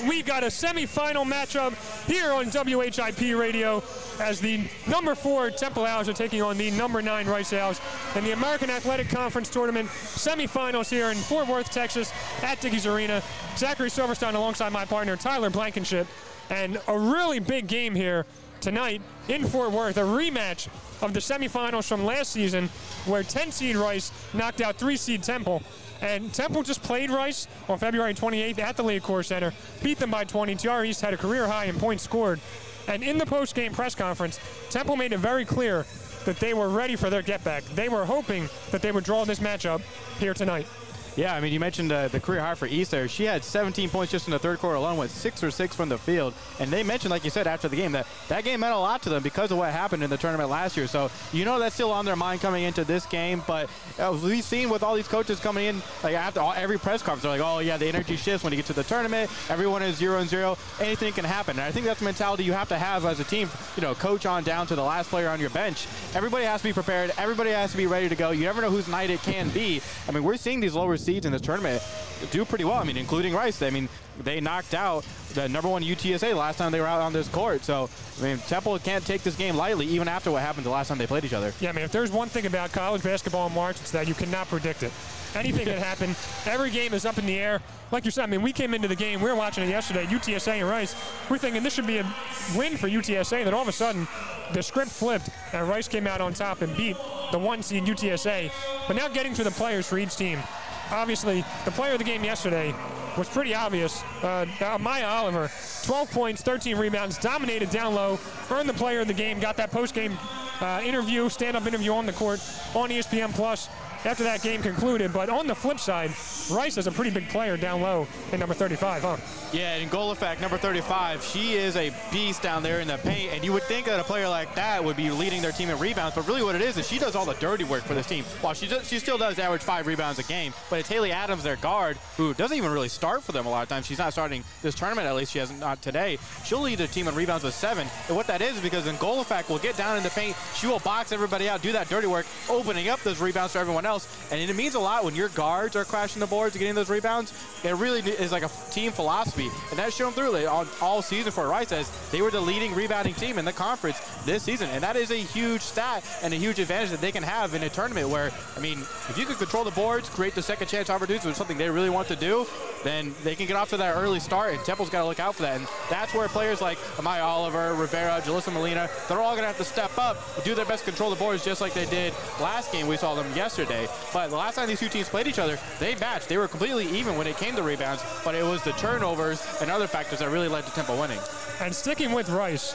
we got a semifinal matchup here on WHIP Radio as the number 4 Temple Owls are taking on the number 9 Rice Owls in the American Athletic Conference Tournament semifinals here in Fort Worth, Texas at Dickies Arena. Zachary Silverstein alongside my partner Tyler Blankenship, and a really big game here tonight in Fort Worth, a rematch of the semifinals from last season where 10-seed Rice knocked out 3-seed Temple. And Temple just played Rice on February 28th at the Leacorps Center, beat them by 20. TR East had a career high in points scored. And in the post-game press conference, Temple made it very clear that they were ready for their get-back. They were hoping that they would draw this matchup here tonight. Yeah, I mean, you mentioned the career high for East there. She had 17 points just in the third quarter alone, went 6 for 6 from the field. And they mentioned, like you said, after the game, that game meant a lot to them because of what happened in the tournament last year. So, you know that's still on their mind coming into this game. But we've seen with all these coaches coming in, like after every press conference, they're like, oh, yeah, the energy shifts when you get to the tournament. Everyone is 0-0. Anything can happen. And I think that's the mentality you have to have as a team, you know, coach on down to the last player on your bench. Everybody has to be prepared. Everybody has to be ready to go. You never know whose night it can be. I mean, we're seeing these lower seeds in this tournament do pretty well. I mean, including Rice. I mean, they knocked out the number 1 UTSA last time they were out on this court. So, I mean, Temple can't take this game lightly, even after what happened the last time they played each other. Yeah, I mean, if there's one thing about college basketball in March, it's that you cannot predict it. Anything can happen. Every game is up in the air. Like you said, I mean, we came into the game, we were watching it yesterday, UTSA and Rice. We're thinking this should be a win for UTSA. Then all of a sudden, the script flipped, and Rice came out on top and beat the 1-seed UTSA. But now getting to the players for each team. Obviously, the player of the game yesterday was pretty obvious. Maya Oliver, 12 points, 13 rebounds, dominated down low, earned the player of the game, got that post-game interview, stand-up interview on the court on ESPN+ after that game concluded. But on the flip side, Rice is a pretty big player down low in number 35, huh? Yeah, and Golofac, number 35, she is a beast down there in the paint, and you would think that a player like that would be leading their team in rebounds, but really what it is she does all the dirty work for this team. While she still does average 5 rebounds a game, but it's Haley Adams, their guard, who doesn't even really start for them a lot of times. She's not starting this tournament, at least she hasn't not today. She'll lead their team in rebounds with 7, and what that is because then Golofac will get down in the paint, she will box everybody out, do that dirty work, opening up those rebounds for everyone else, and it means a lot when your guards are crashing the boards and getting those rebounds. It really is like a team philosophy, and that's shown through all season for Rice, as they were the leading rebounding team in the conference this season, and that is a huge stat and a huge advantage that they can have in a tournament where, I mean, if you could control the boards, create the second chance opportunities, which is something they really want to do, then they can get off to that early start, and Temple's got to look out for that, and that's where players like Amaya Oliver, Rivera, Jalissa Molina, they're all going to have to step up and do their best to control the boards just like they did last game. We saw them yesterday, but the last time these two teams played each other, they matched. They were completely even when it came to rebounds, but it was the turnovers and other factors that really led to Temple winning. And sticking with Rice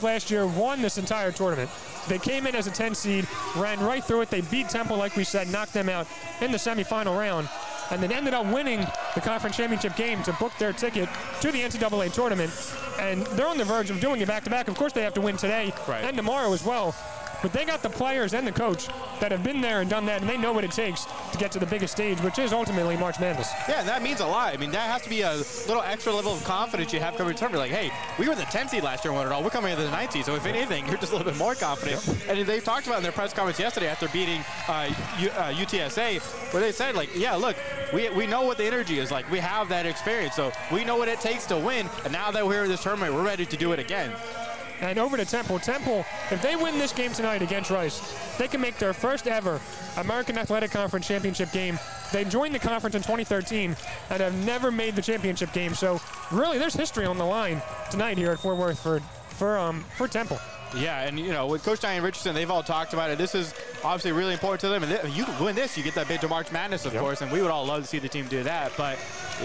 last year won this entire tournament. They came in as a 10 seed, ran right through it. They beat Temple, like we said, knocked them out in the semifinal round, and then ended up winning the conference championship game to book their ticket to the NCAA tournament. And they're on the verge of doing it back-to-back. Of course, they have to win today and tomorrow as well. But they got the players and the coach that have been there and done that, and they know what it takes to get to the biggest stage, which is ultimately March Madness. Yeah, and that means a lot. I mean, that has to be a little extra level of confidence you have coming to tournament. Like, hey, we were the 10th seed last year and won it all. We're coming into the 9th seed, so if anything, you're just a little bit more confident. Yep. And they talked about in their press conference yesterday after beating UTSA, where they said, like, yeah, look, we know what the energy is like. We have that experience, so we know what it takes to win, and now that we're here in this tournament, we're ready to do it again. And over to Temple. Temple, if they win this game tonight against Rice, they can make their first ever American Athletic Conference championship game. They joined the conference in 2013 and have never made the championship game. So really, there's history on the line tonight here at Fort Worth for Temple. Yeah, and you know, with Coach Diane Richardson, they've all talked about it. This is obviously really important to them. And you win this, you get that bid to March Madness, of course, and we would all love to see the team do that. But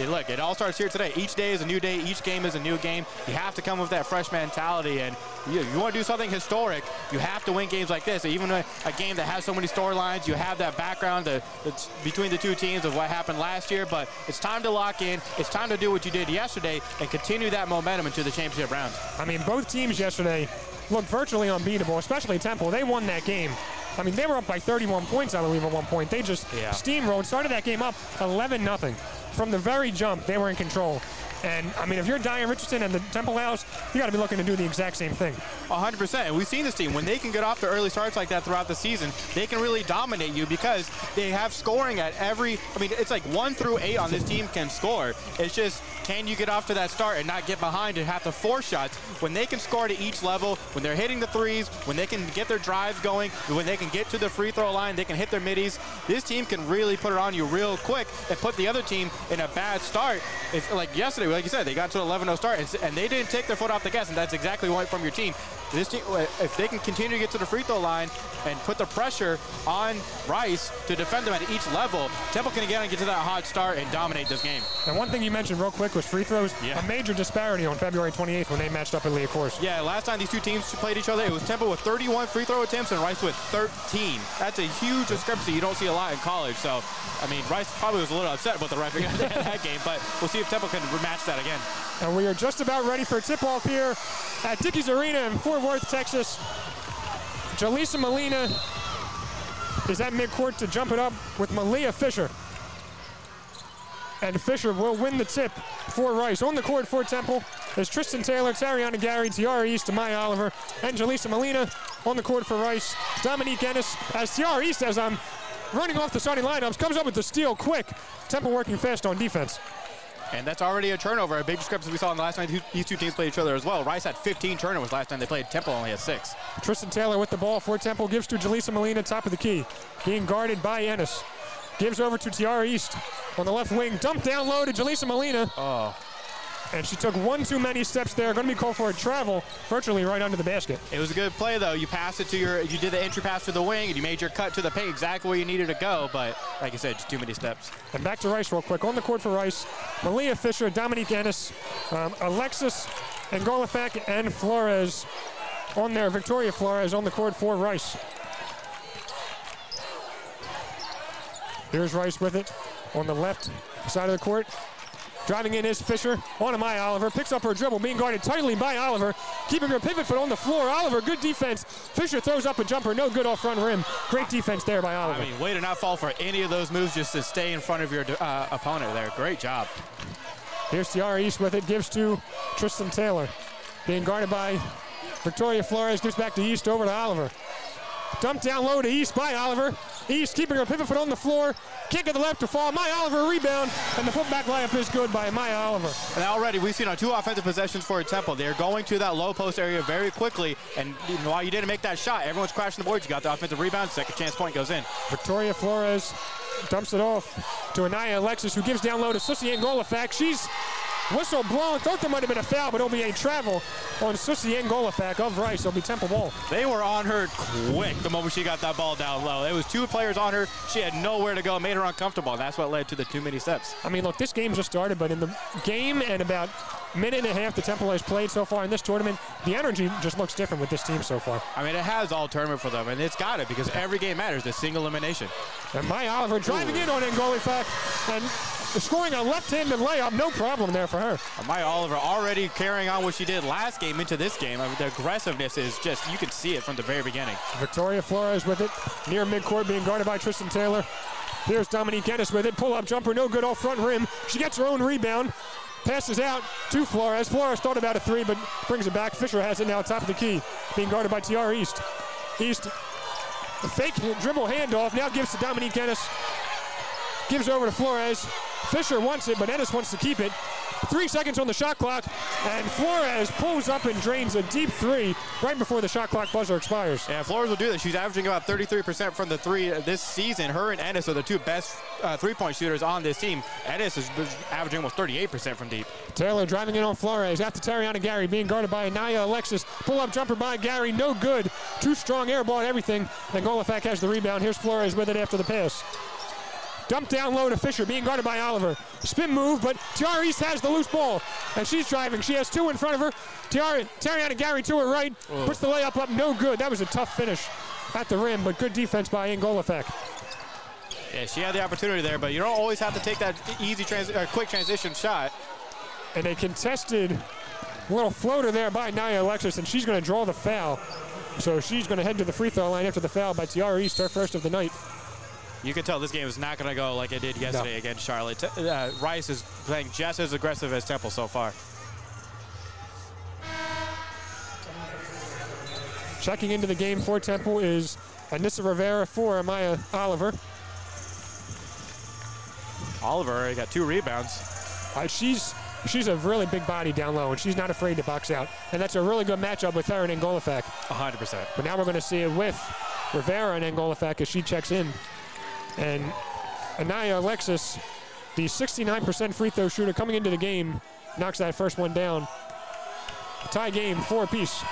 look, it all starts here today. Each day is a new day. Each game is a new game. You have to come with that fresh mentality, and you want to do something historic, you have to win games like this. Even a game that has so many storylines, you have that background that's between the two teams of what happened last year. But it's time to lock in. It's time to do what you did yesterday and continue that momentum into the championship rounds. I mean, both teams yesterday looked virtually unbeatable, especially Temple. They won that game. I mean, they were up by 31 points, I believe, at one point. They just steamrolled, started that game up 11-0. From the very jump, they were in control. And, I mean, if you're Diane Richardson and the Temple Owls, you got to be looking to do the exact same thing. 100%. And we've seen this team. When they can get off to early starts like that throughout the season, they can really dominate you because they have scoring at every – I mean, it's like 1 through 8 on this team can score. It's just can you get off to that start and not get behind and have to force shots? When they can score to each level, when they're hitting the threes, when they can get their drives going, when they can get to the free throw line, they can hit their middies, this team can really put it on you real quick and put the other team in a bad start. Like yesterday, like you said, they got to an 11-0 start and they didn't take their foot off the gas, and that's exactly what from your team. This team, if they can continue to get to the free throw line and put the pressure on Rice to defend them at each level, Temple can again get to that hot start and dominate this game. And one thing you mentioned real quick was free throws. Yeah. A major disparity on February 28th when they matched up at Liacouras. Yeah, last time these two teams played each other, it was Temple with 31 free throw attempts and Rice with 13. That's a huge discrepancy you don't see a lot in college. So, I mean, Rice probably was a little upset about the referee in that game, but we'll see if Temple can rematch that again. And we are just about ready for a tip-off here at Dickies Arena in Fort Worth, Texas. Jaleesa Molina is at midcourt to jump it up with Malia Fisher. And Fisher will win the tip for Rice. On the court for Temple is Tristan Taylor, Tariana Gary, Tiara East, Amaya Oliver, and Jaleesa Molina. On the court for Rice, Dominique Ennis, as Tiara East, as I'm running off the starting lineups, comes up with the steal quick. Temple working fast on defense. And that's already a turnover, a big discrepancy we saw in the last time these two teams played each other as well. Rice had 15 turnovers last time they played. Temple only had 6. Tristan Taylor with the ball for Temple, gives to Jaleesa Molina, top of the key. Being guarded by Ennis. Gives over to Tiara East on the left wing. Dump down low to Jaleesa Molina. Oh. And she took one too many steps there. Going to be called for a travel, virtually right under the basket. It was a good play, though. You passed it to you did the entry pass to the wing, and you made your cut to the paint exactly where you needed to go. But like I said, just too many steps. And back to Rice real quick. On the court for Rice, Malia Fisher, Dominique Ennis, Alexis Ngolafak, and Flores on there. Victoria Flores on the court for Rice. Here's Rice with it on the left side of the court. Driving in is Fisher on Amaya Oliver. Picks up her dribble, being guarded tightly by Oliver. Keeping her pivot foot on the floor. Oliver, good defense. Fisher throws up a jumper, no good off front rim. Great defense there by Oliver. I mean, way to not fall for any of those moves, just to stay in front of your opponent there. Great job. Here's Tiara East with it, gives to Tristan Taylor. Being guarded by Victoria Flores, gives back to East, over to Oliver. Dumped down low to East by Oliver. East keeping her pivot foot on the floor. Kick at the left to fall. Maya Oliver rebound, and the putback layup is good by Maya Oliver. And already we've seen on 2 offensive possessions for Temple. They're going to that low post area very quickly, and while you didn't make that shot, everyone's crashing the boards. You got the offensive rebound, second chance point goes in. Victoria Flores dumps it off to Anaya Alexis, who gives down low to Susie Ngolafak. She's whistle blown. Thought there might have been a foul, but it'll be a travel on Susie Ngolafak of Rice. It'll be Temple ball. They were on her quick the moment she got that ball down low. There was 2 players on her. She had nowhere to go, made her uncomfortable, and that's what led to the too many steps. I mean, look, this game just started, but in the game and about minute and a half the Temple has played so far in this tournament, the energy just looks different with this team so far. I mean, it has all tournament for them, and it's got it because every game matters. The single elimination. And Maya Oliver driving in on Ngolafak and scoring a left-handed layup, no problem there for her. Maya Oliver already carrying on what she did last game into this game. I mean, the aggressiveness is just, you can see it from the very beginning. Victoria Flores with it, near midcourt, being guarded by Tristan Taylor. Here's Dominique Ennis with it, pull-up jumper, no good off front rim. She gets her own rebound, passes out to Flores. Flores thought about a 3, but brings it back. Fisher has it now, top of the key, being guarded by Tiara East. East, a fake dribble handoff, now gives to Dominique Ennis. Gives over to Flores. Fisher wants it, but Ennis wants to keep it. 3 seconds on the shot clock, and Flores pulls up and drains a deep 3 right before the shot clock buzzer expires. Yeah, Flores will do that. She's averaging about 33% from the 3 this season. Her and Ennis are the 2 best three-point shooters on this team. Ennis is averaging almost 38% from deep. Taylor driving in on Flores after Tariana Gary, being guarded by Anaya Alexis. Pull-up jumper by Gary, no good. Too strong, air ball and everything. And Ngolafak has the rebound. Here's Flores with it after the pass. Dump down low to Fisher, being guarded by Oliver. Spin move, but Tiara East has the loose ball, and she's driving. She has 2 in front of her. Tariana Gary to her right, puts the layup up, no good. That was a tough finish at the rim, but good defense by Ngolafak. Yeah, she had the opportunity there, but you don't always have to take that easy, quick transition shot. And a contested little floater there by Nia Alexis, and she's going to draw the foul. So she's going to head to the free throw line after the foul by Tiara East, her first of the night. You can tell this game is not going to go like it did yesterday against Charlotte. Rice is playing just as aggressive as Temple so far. Checking into the game for Temple is Anissa Rivera for Amaya Oliver. Oliver already got 2 rebounds. She's she's a really big body down low, and she's not afraid to box out. And that's a really good matchup with her and Ngolofak. 100%. But now we're going to see it with Rivera and Ngolofak as she checks in. And Anaya Alexis, the 69% free throw shooter coming into the game, knocks that first one down. Tie game, 4 apiece.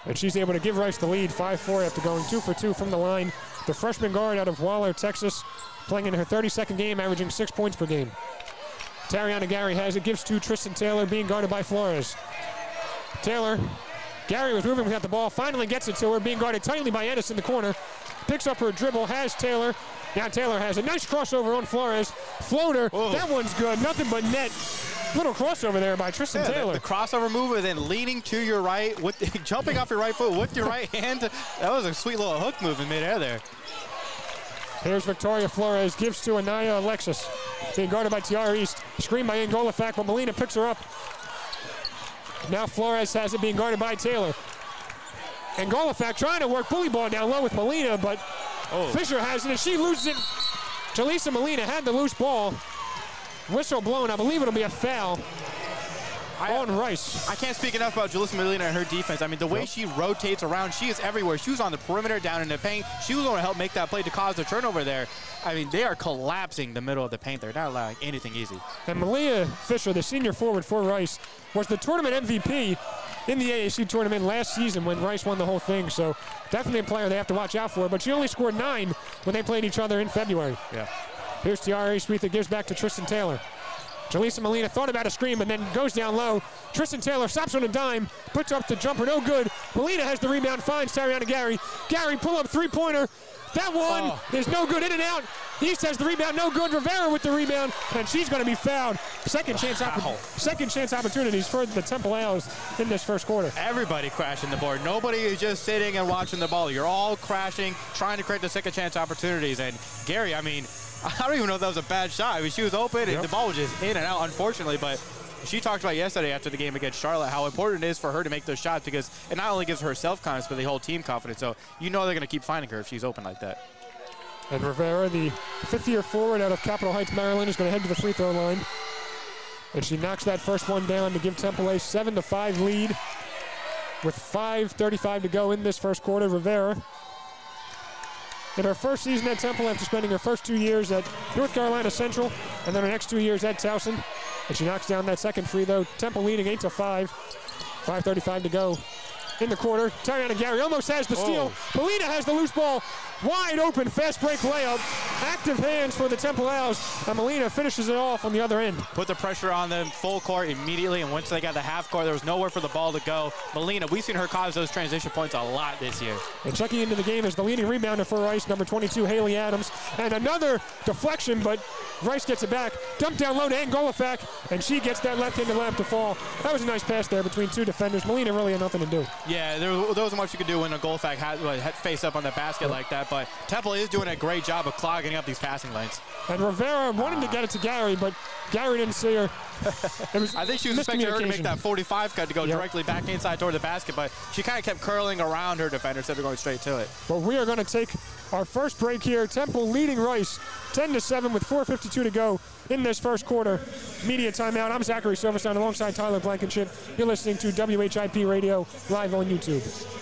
And she's able to give Rice the lead, 5-4 after going 2 for 2 from the line. The freshman guard out of Waller, Texas, playing in her 32nd game, averaging 6 points per game. Tariana Gary has it, gives to Tristan Taylor, being guarded by Flores. Taylor, Gary was moving without the ball, finally gets it to her, being guarded tightly by Ennis in the corner. Picks up her dribble, has Taylor. Now Taylor has a nice crossover on Flores. Floater, whoa. That one's good, nothing but net. Little crossover there by Tristan Taylor. The crossover move and then leaning to your right, with jumping off your right foot with your right hand. That was a sweet little hook move in midair there. Here's Victoria Flores, gives to Anaya Alexis. Being guarded by Tiara East. Screen by Ngolofak, but Molina picks her up. Now Flores has it, being guarded by Taylor. Ngolofak trying to work bully ball down low with Molina, but Fisher has it, and she loses it. Jaleesa Molina had the loose ball. Whistle blown. I believe it'll be a foul on Rice. I can't speak enough about Jaleesa Molina and her defense. I mean, the way she rotates around, she is everywhere. She was on the perimeter, down in the paint. She was going to help make that play to cause the turnover there. I mean, they are collapsing the middle of the paint. They're not allowing anything easy. And Malia Fisher, the senior forward for Rice, was the tournament MVP in the AAC tournament last season when Rice won the whole thing. So definitely a player they have to watch out for. But she only scored 9 when they played each other in February. Yeah. Here's Tiara Sweet that gives back to Tristan Taylor. Jaleesa Molina thought about a screen, but then goes down low. Tristan Taylor stops on a dime, puts up the jumper, no good. Molina has the rebound, finds Tariana Gary. Gary pull up three-pointer. That one is no good, in and out. East has the rebound, no good. Rivera with the rebound, and she's going to be fouled. Second chance opportunities for the Temple Owls in this first quarter. Everybody crashing the board. Nobody is just sitting and watching the ball. You're all crashing, trying to create the second chance opportunities. And Gary, I mean, I don't even know if that was a bad shot. I mean, she was open, and the ball was just in and out, unfortunately. But she talked about yesterday after the game against Charlotte how important it is for her to make those shots because it not only gives her self-confidence, but the whole team confidence. So you know they're going to keep finding her if she's open like that. And Rivera, the fifth-year forward out of Capitol Heights, Maryland, is going to head to the free throw line. And she knocks that first one down to give Temple a 7-5 lead with 5:35 to go in this first quarter. Rivera, in her first season at Temple after spending her first 2 years at North Carolina Central and then her next 2 years at Towson. And she knocks down that second free throw. Temple leading 8-5. 5:35 to go in the quarter. Tariana Gary almost has the steal. Molina has the loose ball. Wide open, fast break layup. Active hands for the Temple Owls. And Molina finishes it off on the other end. Put the pressure on them full court immediately, and once they got the half court, there was nowhere for the ball to go. Molina, we've seen her cause those transition points a lot this year. And checking into the game is the leading rebounder for Rice, number 22, Haley Adams. And another deflection, but Rice gets it back. Dump down low to Ngolofak, and she gets that left-handed layup to fall. That was a nice pass there between two defenders. Molina really had nothing to do. Yeah, there wasn't much you could do when Ngolofak had face up on the basket like that, but Temple is doing a great job of clogging up these passing lanes. And Rivera wanted to get it to Gary, but Gary didn't see her. I think she was expecting her to make that 45 cut to go directly back inside toward the basket, but she kind of kept curling around her defender instead of going straight to it. But we are going to take our first break here. Temple leading Rice 10-7 with 4:52 to go in this first quarter. Media timeout. I'm Zachary Silverstein alongside Tyler Blankenship. You're listening to WHIP Radio live on YouTube.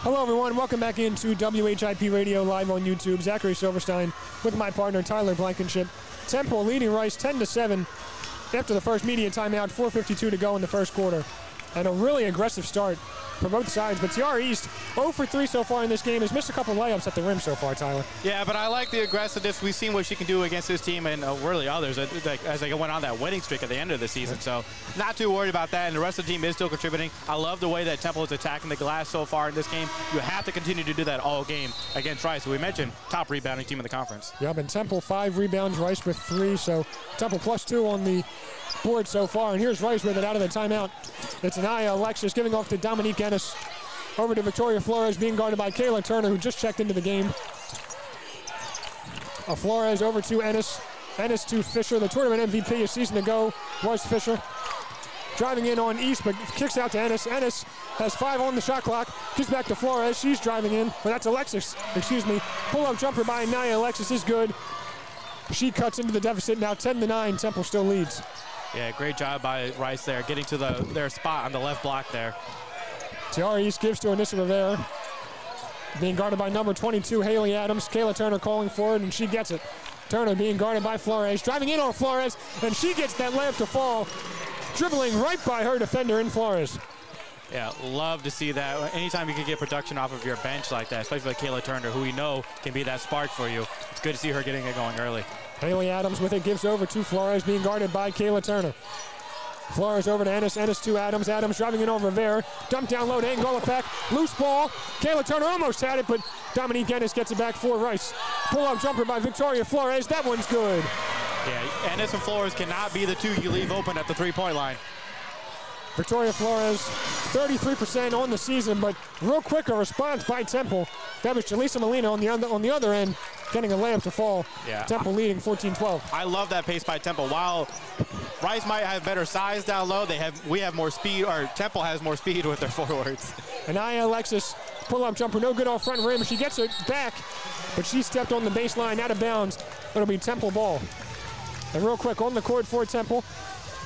Hello, everyone. Welcome back into WHIP Radio live on YouTube. Zachary Silverstein with my partner, Tyler Blankenship. Temple leading Rice 10-7 after the first media timeout, 4:52 to go in the first quarter. And a really aggressive start for both sides. But Tiara East, 0 for 3 so far in this game, has missed a couple layups at the rim so far, Tyler. Yeah, but I like the aggressiveness. We've seen what she can do against this team and really others as they went on that winning streak at the end of the season. So not too worried about that, and the rest of the team is still contributing. I love the way that Temple is attacking the glass so far in this game. You have to continue to do that all game against Rice, who we mentioned, top rebounding team in the conference. Yep, and Temple 5 rebounds, Rice with 3, so Temple +2 on the board so far. And here's Rice with it out of the timeout. It's Anaya Alexis giving off to Dominique Ennis. Over to Victoria Flores, being guarded by Kayla Turner, who just checked into the game. Flores over to Ennis. Ennis to Fisher. The tournament MVP a season ago was Fisher. Driving in on East, but kicks out to Ennis. Ennis has 5 on the shot clock. Gives back to Flores. She's driving in, but that's Alexis. Excuse me. Pull-up jumper by Anaya Alexis is good. She cuts into the deficit. Now 10-9. Temple still leads. Yeah, great job by Rice there, getting to their spot on the left block there. Tiara East gives to Anissa Rivera. Being guarded by number 22, Haley Adams. Kayla Turner calling for it, and she gets it. Turner being guarded by Flores. Driving in on Flores, and she gets that layup to fall. Dribbling right by her defender in Flores. Yeah, love to see that. Anytime you can get production off of your bench like that, especially like Kayla Turner, who we know can be that spark for you. It's good to see her getting it going early. Haley Adams with it, gives over to Flores, being guarded by Kayla Turner. Flores over to Ennis. Ennis to Adams. Adams driving in on Rivera. Dump down low to Angolovac. Loose ball. Kayla Turner almost had it, but Dominique Ennis gets it back for Rice. Pull-up jumper by Victoria Flores. That one's good. Yeah, Ennis and Flores cannot be the two you leave open at the three-point line. Victoria Flores, 33% on the season, but real quick a response by Temple. That was Jaleesa Molina on the other end, getting a layup to fall. Yeah. Temple leading 14-12. I love that pace by Temple. While Rice might have better size down low, we have more speed, or Temple has more speed with their forwards. Anaya Alexis, pull-up jumper, no good off front rim. She gets it back, but she stepped on the baseline out of bounds. It'll be Temple ball. And real quick, on the court for Temple,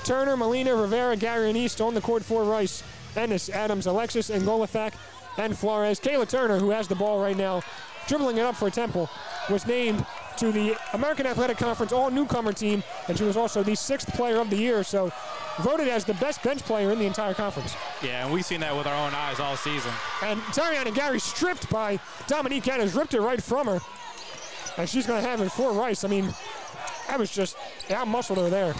Turner, Molina, Rivera, Gary, and East on the court for Rice. Ennis, Adams, Alexis, Angolovac, and Flores. Kayla Turner, who has the ball right now, dribbling it up for Temple, was named to the American Athletic Conference all-newcomer team, and she was also the 6th player of the year, so voted as the best bench player in the entire conference. Yeah, and we've seen that with our own eyes all season. And Tariana Gary stripped by Dominique Ennis, ripped it right from her, and she's going to have it for Rice. I mean, that was just out-muscled her there.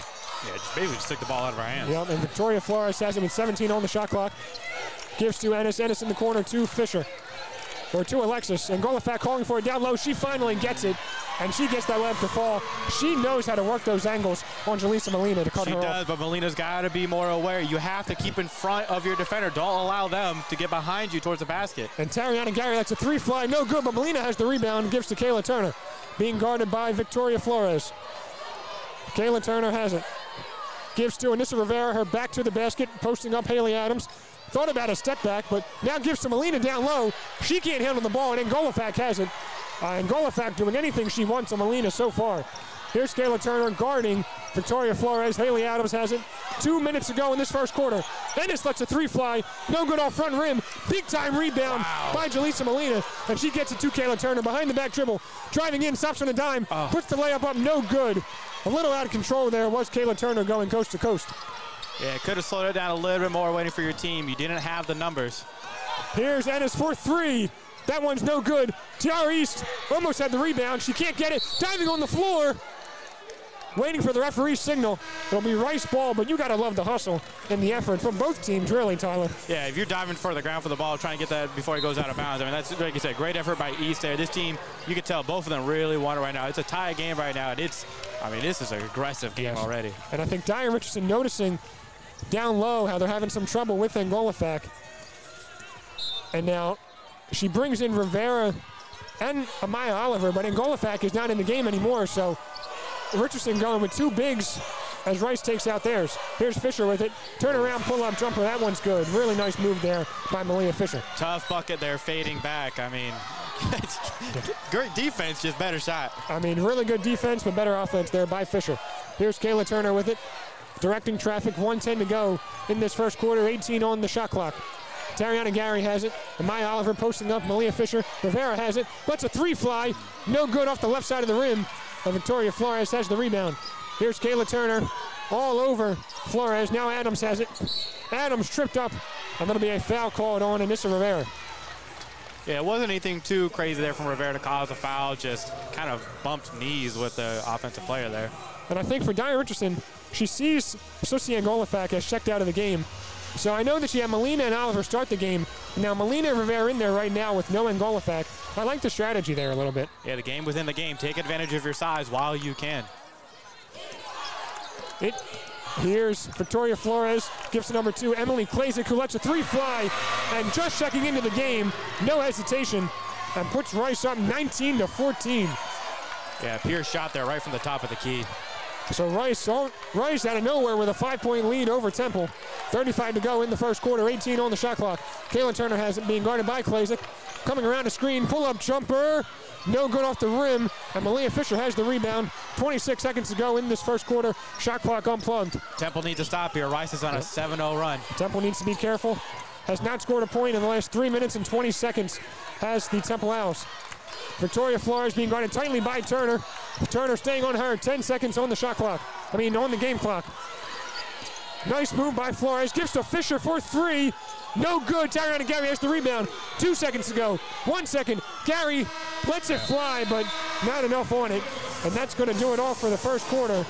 Yeah, just basically just took the ball out of our hands. Yep, and Victoria Flores has it with 17 on the shot clock. Gives to Ennis. Ennis in the corner to Fisher. Or to Alexis. And Golovac calling for it down low. She finally gets it, and she gets that layup to fall. She knows how to work those angles on Jaleesa Molina to cut her off. She does, but Molina's got to be more aware. You have to keep in front of your defender. Don't allow them to get behind you towards the basket. And Tariana Gary, that's a 3 fly. No good, but Molina has the rebound and gives to Kayla Turner. Being guarded by Victoria Flores. Kayla Turner has it. Gives to Anissa Rivera, her back to the basket, posting up Haley Adams. Thought about a step back, but now gives to Molina down low. She can't handle the ball, and Angolovac has it. Angolovac doing anything she wants on Molina so far. Here's Kayla Turner guarding Victoria Flores. Haley Adams has it. 2 minutes to go in this first quarter. Ennis lets a 3 fly. No good off front rim. Big time rebound by Jaleesa Molina, and she gets it to Kayla Turner behind the back dribble. Driving in, stops on a dime, puts the layup up, no good. A little out of control there was Kayla Turner going coast to coast. Yeah, could have slowed it down a little bit more waiting for your team. You didn't have the numbers. Here's Ennis for 3. That one's no good. Tiara East almost had the rebound. She can't get it. Diving on the floor. Waiting for the referee's signal. It'll be Rice ball, but you got to love the hustle and the effort from both teams, really, Tyler. Yeah, if you're diving for the ground for the ball, trying to get that before it goes out of bounds. I mean, that's, like you said, great effort by East there. This team, you can tell both of them really want it right now. It's a tie game right now, and this is an aggressive game already. And I think Diane Richardson noticing down low how they're having some trouble with Angolovac. And now she brings in Rivera and Amaya Oliver, but Angolovac is not in the game anymore, so Richardson going with 2 bigs as Rice takes out theirs. Here's Fisher with it. Turn around, pull-up jumper. That one's good. Really nice move there by Malia Fisher. Tough bucket there, fading back. I mean, great defense, just better shot. I mean, really good defense, but better offense there by Fisher. Here's Kayla Turner with it. Directing traffic, 1:10 to go in this first quarter, 18 on the shot clock. Tariana Gary has it. And Maya Oliver posting up. Malia Fisher. Rivera has it. Lets a three fly. No good off the left side of the rim. And Victoria Flores has the rebound. Here's Kayla Turner all over Flores. Now Adams has it. Adams tripped up. And that'll be a foul called on Anissa Rivera. Yeah, it wasn't anything too crazy there from Rivera to cause a foul. Just kind of bumped knees with the offensive player there. And I think for Dyer Richardson, she sees Susie Angolafak as checked out of the game. So I know that she had Melina and Oliver start the game. Now Melina and Rivera in there right now with no Angolafak. I like the strategy there a little bit. Yeah, the game within the game. Take advantage of your size while you can. Here's Victoria Flores, gives to number 2, Emily Klasick, who lets a three fly, and just checking into the game, no hesitation, and puts Rice up 19-14. Yeah, Pierce shot there right from the top of the key. So Rice out of nowhere with a 5-point lead over Temple. 35 to go in the first quarter, 18 on the shot clock. Kayla Turner has it, being guarded by Klasick. Coming around the screen, pull-up jumper, no good off the rim, and Malia Fisher has the rebound. 26 seconds to go in this first quarter. Shot clock unplugged. Temple needs to stop here. Rice is on a 7-0 run. Temple needs to be careful. Has not scored a point in the last 3 minutes and 20 seconds. Has the Temple Owls. Victoria Flores being guarded tightly by Turner. Turner staying on her. 10 seconds on the shot clock. On the game clock. Nice move by Flores. Gives to Fisher for 3. No good. Tariana Gary has the rebound. 2 seconds to go. 1 second. Gary lets it fly, but not enough on it. And that's going to do it all for the first quarter.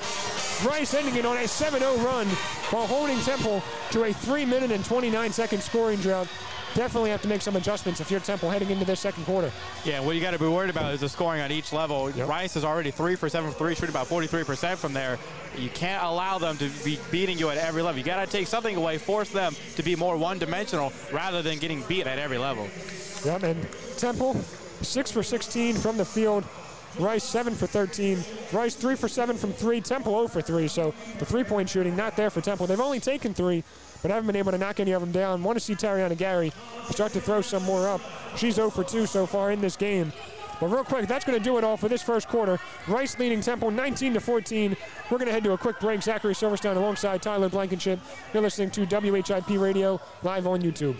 Rice ending it on a 7-0 run while holding Temple to a 3-minute and 29-second scoring drought. Definitely have to make some adjustments if you're Temple heading into this second quarter. Yeah, what you got to be worried about is the scoring on each level. Yep. Rice is already 3 for 7 for 3, shooting about 43% from there. You can't allow them to be beating you at every level. You got to take something away, force them to be more one-dimensional rather than getting beat at every level. Yep, and Temple 6 for 16 from the field. Rice 7 for 13. Rice 3 for 7 from 3. Temple 0 for 3. So the three-point shooting not there for Temple. They've only taken 3, but haven't been able to knock any of them down. Want to see Tariana Gary start to throw some more up. She's 0 for 2 so far in this game. But real quick, that's going to do it all for this first quarter. Rice leading Temple 19-14. We're going to head to a quick break. Zachary Silverstein alongside Tyler Blankenship. You're listening to WHIP Radio live on YouTube.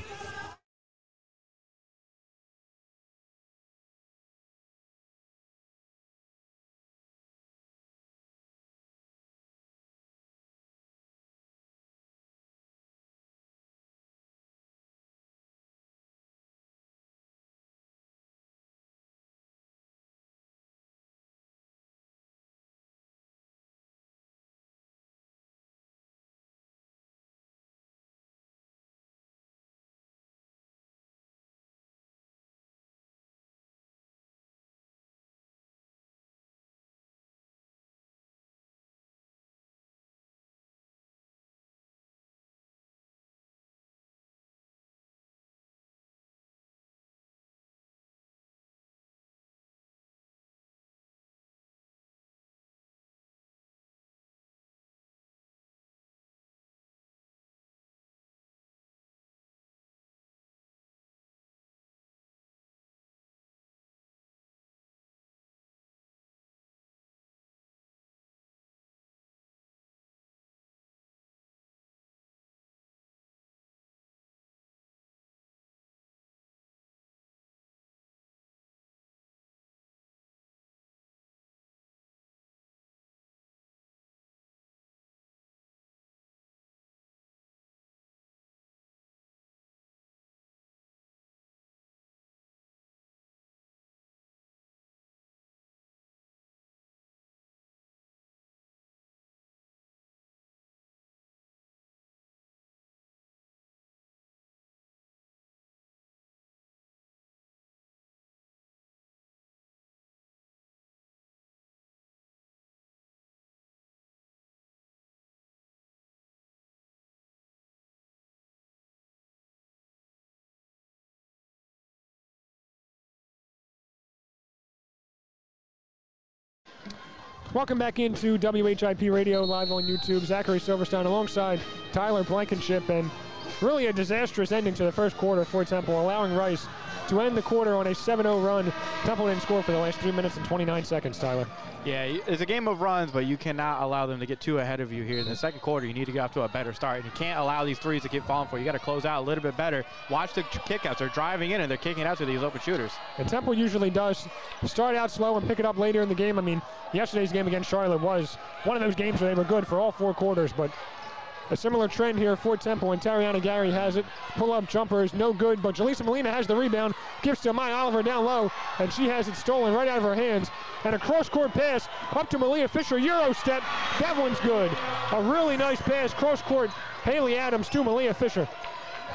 Welcome back into WHIP Radio live on YouTube. Zachary Silverstein alongside Tyler Blankenship. And really a disastrous ending to the first quarter for Temple, allowing Rice to end the quarter on a 7-0 run. Temple didn't score for the last 3 minutes and 29 seconds, Tyler. Yeah, it's a game of runs, but you cannot allow them to get too ahead of you here. In the second quarter, you need to get off to a better start, and you can't allow these threes to keep falling for you. You got to close out a little bit better. Watch the kickouts. They're driving in, and they're kicking out to these open shooters. And Temple usually does start out slow and pick it up later in the game. I mean, yesterday's game against Charlotte was one of those games where they were good for all 4 quarters, but a similar trend here for Temple, and Tariana Gary has it. Pull-up jumper is no good, but Jaleesa Molina has the rebound, gives to Maya Oliver down low, and she has it stolen right out of her hands. And a cross-court pass up to Malia Fisher, Euro step. That one's good. A really nice pass, cross-court, Haley Adams to Malia Fisher.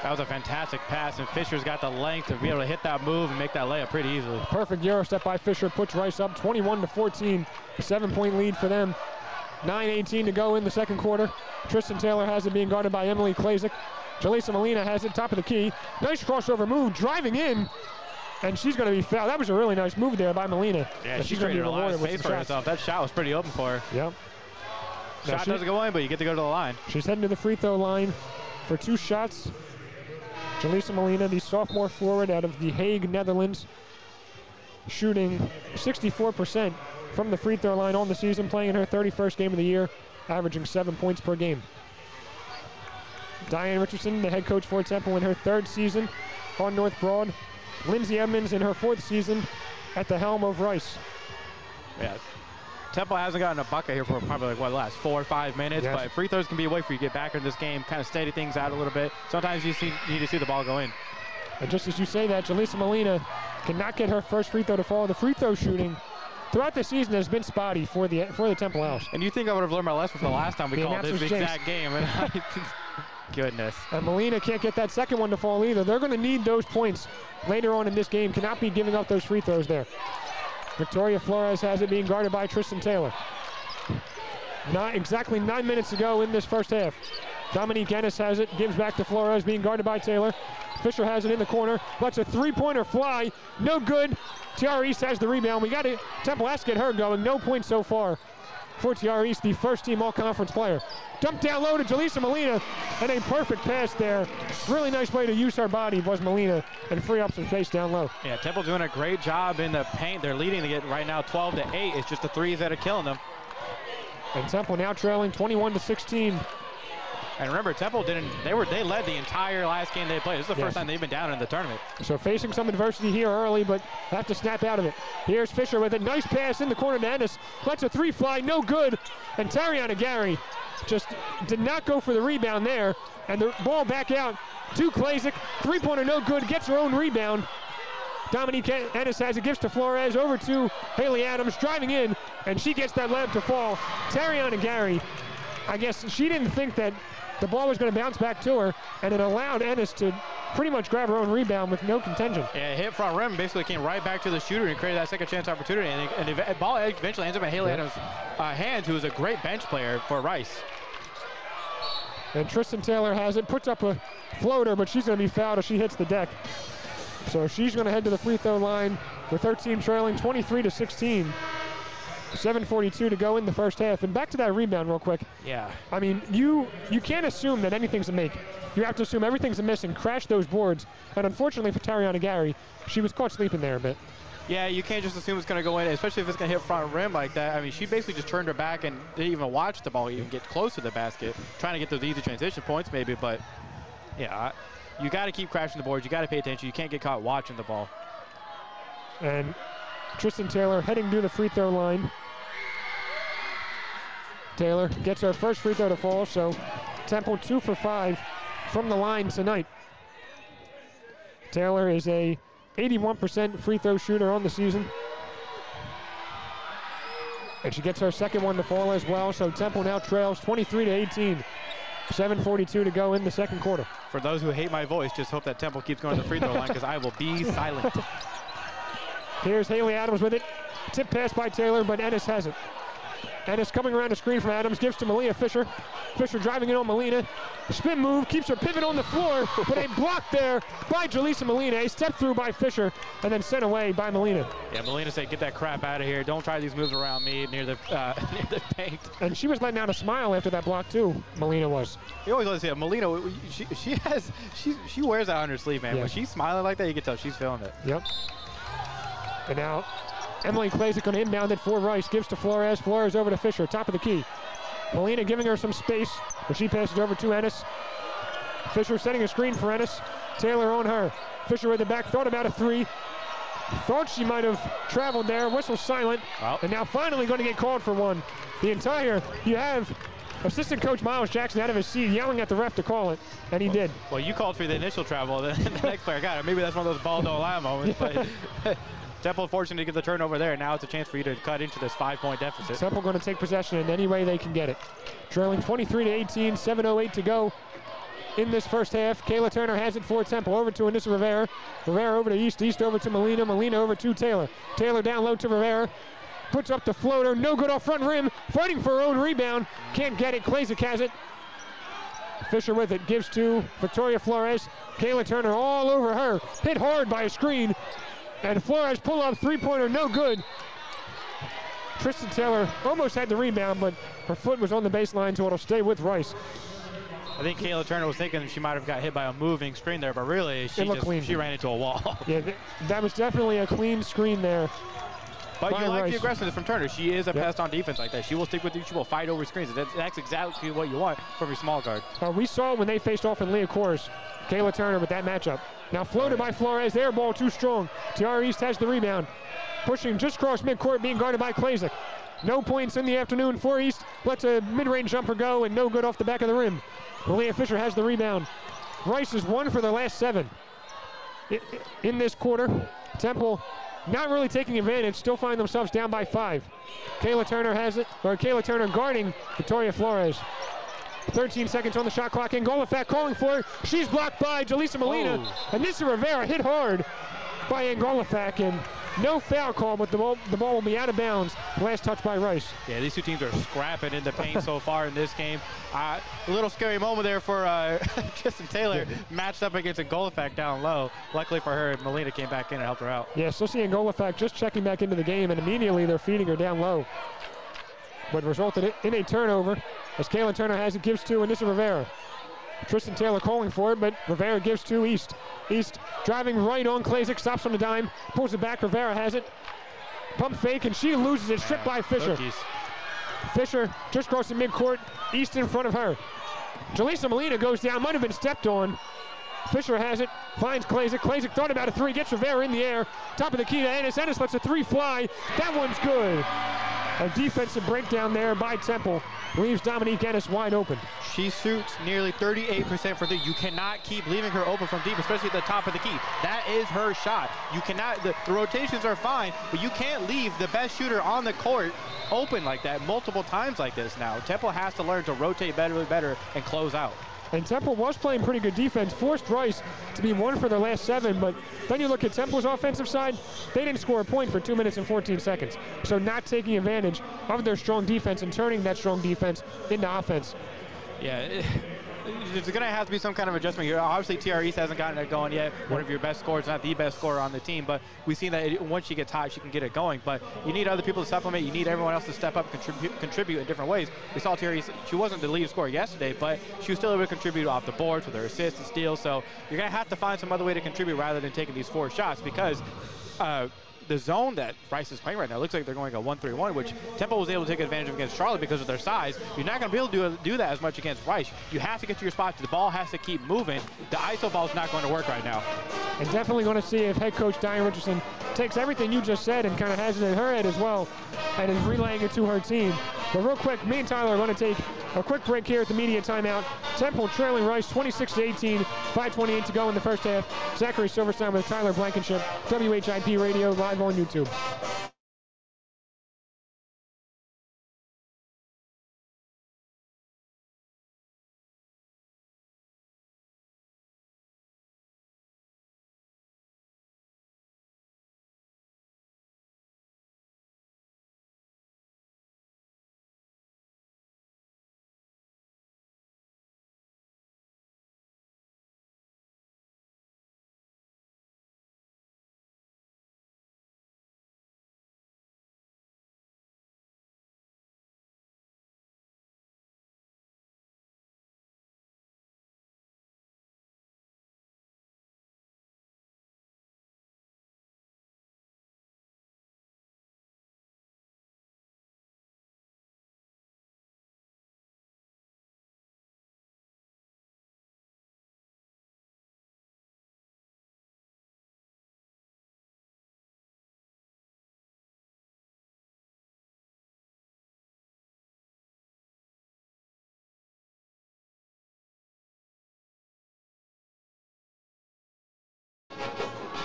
That was a fantastic pass, and Fisher's got the length to be able to hit that move and make that layup pretty easily. Perfect Euro step by Fisher, puts Rice up 21-14, 7-point lead for them. 9:18 to go in the second quarter. Tristan Taylor has it being guarded by Emily Klasick. Jaleesa Molina has it top of the key. Nice crossover move, driving in, and she's going to be fouled. That was a really nice move there by Molina. Yeah, she's created a lot of space for herself. That shot was pretty open for her. Yep. Shot doesn't go in, but you get to go to the line. She's heading to the free throw line for 2 shots. Jaleesa Molina, the sophomore forward out of The Hague, Netherlands, shooting 64% from the free throw line on the season, playing in her 31st game of the year, averaging 7 points per game. Diane Richardson, the head coach for Temple, in her 3rd season on North Broad. Lindsay Edmonds in her 4th season at the helm of Rice. Yeah, Temple hasn't gotten a bucket here for probably like, what, the last 4 or 5 minutes, yes. But free throws can be a way for you to get back in this game, kind of steady things out a little bit. Sometimes you need to see the ball go in. And just as you say that, Jaleesa Molina cannot get her first free throw to fall. The free throw shooting throughout the season has been spotty for the Temple Owls. And you think I would have learned my lesson from the last time we called this exact game. And goodness. And Molina can't get that second one to fall either. They're going to need those points later on in this game. Cannot be giving up those free throws there. Victoria Flores has it being guarded by Tristan Taylor. Not exactly 9 minutes to go in this first half. Dominique Ennis has it, gives back to Flores, being guarded by Taylor. Fisher has it in the corner, lets a 3-pointer fly, no good. Tiara East has the rebound. Temple has to get her going. No points so far for Tiara East, the first-team all-conference player. Dump down low to Jaleesa Molina, and a perfect pass there. Really nice way to use her body was Molina and free up some space down low. Yeah, Temple doing a great job in the paint. They're leading to get right now 12-8. It's just the threes that are killing them. And Temple now trailing 21-16. And remember, Temple they led the entire last game they played. This is the first time they've been down in the tournament. So facing some adversity here early, but have to snap out of it. Here's Fisher with a nice pass in the corner to Ennis. Lets a 3 fly, no good. And Tariana Gary just did not go for the rebound there. And the ball back out to Klasick. 3-pointer no good, gets her own rebound. Dominique Ennis has it, gives to Flores, over to Haley Adams, driving in, and she gets that layup to fall. Tariana Gary, I guess she didn't think that the ball was going to bounce back to her, and it allowed Ennis to pretty much grab her own rebound with no contention. Yeah, it hit front rim, basically came right back to the shooter and created that second chance opportunity. And the ball eventually ends up in Haley Adams' hands, who is a great bench player for Rice. And Tristan Taylor has it, puts up a floater, but she's going to be fouled if she hits the deck. So she's going to head to the free throw line with her team trailing 23-16. 7:42 to go in the first half. And back to that rebound real quick. Yeah. I mean, you can't assume that anything's a make. You have to assume everything's a miss and crash those boards. And unfortunately for Tariana Gary, she was caught sleeping there a bit. Yeah, you can't just assume it's going to go in, especially if it's going to hit front rim like that. I mean, she basically just turned her back and didn't even watch the ball even get close to the basket, trying to get those easy transition points maybe. But, yeah, you got to keep crashing the boards. You got to pay attention. You can't get caught watching the ball. And Tristan Taylor heading to the free throw line. Taylor gets her first free throw to fall, so Temple 2 for 5 from the line tonight. Taylor is a 81% free throw shooter on the season. And she gets her second one to fall as well, so Temple now trails 23-18. 7:42 to go in the second quarter. For those who hate my voice, just hope that Temple keeps going to the free throw line, because I will be silent. Here's Haley Adams with it. Tip pass by Taylor, but Ennis has it. Ennis coming around the screen from Adams, gives to Melina Fisher. Fisher driving in on Melina. Spin move, keeps her pivot on the floor, but a block there by Jaleesa Melina. A step through by Fisher, and then sent away by Melina. Yeah, Melina said, get that crap out of here. Don't try these moves around me near the near the paint. And she was letting out a smile after that block too, Melina was. You always want to see it. Melina, she wears that on her sleeve, man. Yeah. When she's smiling like that, you can tell she's feeling it. Yep. And now Emily Klasick going to inbound it for Rice. Gives to Flores. Flores over to Fisher, top of the key. Melina giving her some space, but she passes over to Ennis. Fisher setting a screen for Ennis. Taylor on her. Fisher with the back, thought about a three. Thought she might have traveled there. Whistle silent. Well. And now finally going to get called for one. You have assistant coach Miles Jackson out of his seat yelling at the ref to call it, and he did. Well, you called for the initial travel, then the next player got it. Maybe that's one of those ball don't lie moments, but Temple fortunate to get the turnover there. Now it's a chance for you to cut into this 5-point deficit. Temple going to take possession in any way they can get it. Trailing 23-18, 7:08 to go in this first half. Kayla Turner has it for Temple. Over to Anissa Rivera. Rivera over to East. East over to Melina. Melina over to Taylor. Taylor down low to Rivera. Puts up the floater. No good off front rim. Fighting for her own rebound. Can't get it. Klasick has it. Fisher with it. Gives to Victoria Flores. Kayla Turner all over her. Hit hard by a screen. And Flores pull up three-pointer. No good. Tristan Taylor almost had the rebound, but her foot was on the baseline, so it'll stay with Rice. I think Kayla Turner was thinking she might have got hit by a moving screen there, but really she ran into a wall. Yeah, that was definitely a clean screen there. But you like Rice. the aggressiveness from Turner. She is a pest on defense like that. She will stick with you. She will fight over screens. That's exactly what you want from your small guard. We saw when they faced off in Leah Coors, Kayla Turner with that matchup. Now floated by Flores. Their ball too strong. Tiara East has the rebound. Pushing just across midcourt, being guarded by Klasick. No points in the afternoon for East. Lets a mid-range jumper go and no good off the back of the rim. Malia Fisher has the rebound. Rice is 1 for their last 7 in this quarter. Temple not really taking advantage, still find themselves down by 5. Kayla Turner has it, or Kayla Turner guarding Victoria Flores. 13 seconds on the shot clock. Angolafak calling for it. She's blocked by Jaleesa Melina. And Anissa Rivera hit hard by Angolafak, and no foul call, but the ball will be out of bounds. Last touch by Rice. Yeah, these two teams are scrapping in the paint so far in this game. A little scary moment there for Tristan Taylor, matched up against Angolafak down low. Luckily for her, Melina came back in and helped her out. Yeah, so see Angolafak just checking back into the game, and immediately they're feeding her down low. But resulted in a turnover as Kayla Turner has it, gives to Anissa Rivera. Tristan Taylor calling for it, but Rivera gives to East. East driving right on Klasick, stops on the dime, pulls it back. Rivera has it. Pump fake, and she loses it, stripped by Fisher. Cookies. Fisher just crossing midcourt, East in front of her. Jaleesa Melina goes down, might have been stepped on. Fisher has it, finds Klasick. Klasick thought about a 3, gets Rivera in the air. Top of the key to Ennis. Ennis lets a 3 fly. That one's good. A defensive breakdown there by Temple leaves Dominique Ennis wide open. She shoots nearly 38% for 3. You cannot keep leaving her open from deep, especially at the top of the key. That is her shot. You cannot, the rotations are fine, but you can't leave the best shooter on the court open like that multiple times like this now. Temple has to learn to rotate better and close out. And Temple was playing pretty good defense, forced Rice to be 1 for their last 7, but then you look at Temple's offensive side, they didn't score a point for 2 minutes and 14 seconds. So not taking advantage of their strong defense and turning that strong defense into offense. Yeah, there's going to have to be some kind of adjustment here. Obviously, TR East hasn't gotten it going yet. One of your best scorers, not the best scorer on the team, but we've seen that once she gets hot, she can get it going. But you need other people to supplement. You need everyone else to step up, contribute in different ways. We saw TR East, she wasn't the lead scorer yesterday, but she was still able to contribute off the boards with her assists and steals. So you're going to have to find some other way to contribute rather than taking these 4 shots, because the zone that Rice is playing right now looks like they're going a 1-3-1, which Temple was able to take advantage of against Charlotte because of their size. You're not going to be able to do that as much against Rice. You have to get to your spots. The ball has to keep moving. The ISO ball is not going to work right now. And definitely going to see if head coach Diane Richardson takes everything you just said and kind of has it in her head as well and is relaying it to her team. But real quick, me and Tyler are going to take a quick break here at the media timeout. Temple trailing Rice 26-18, 5:28 to go in the first half. Zachary Silverstein with Tyler Blankenship, WHIP Radio, live on YouTube.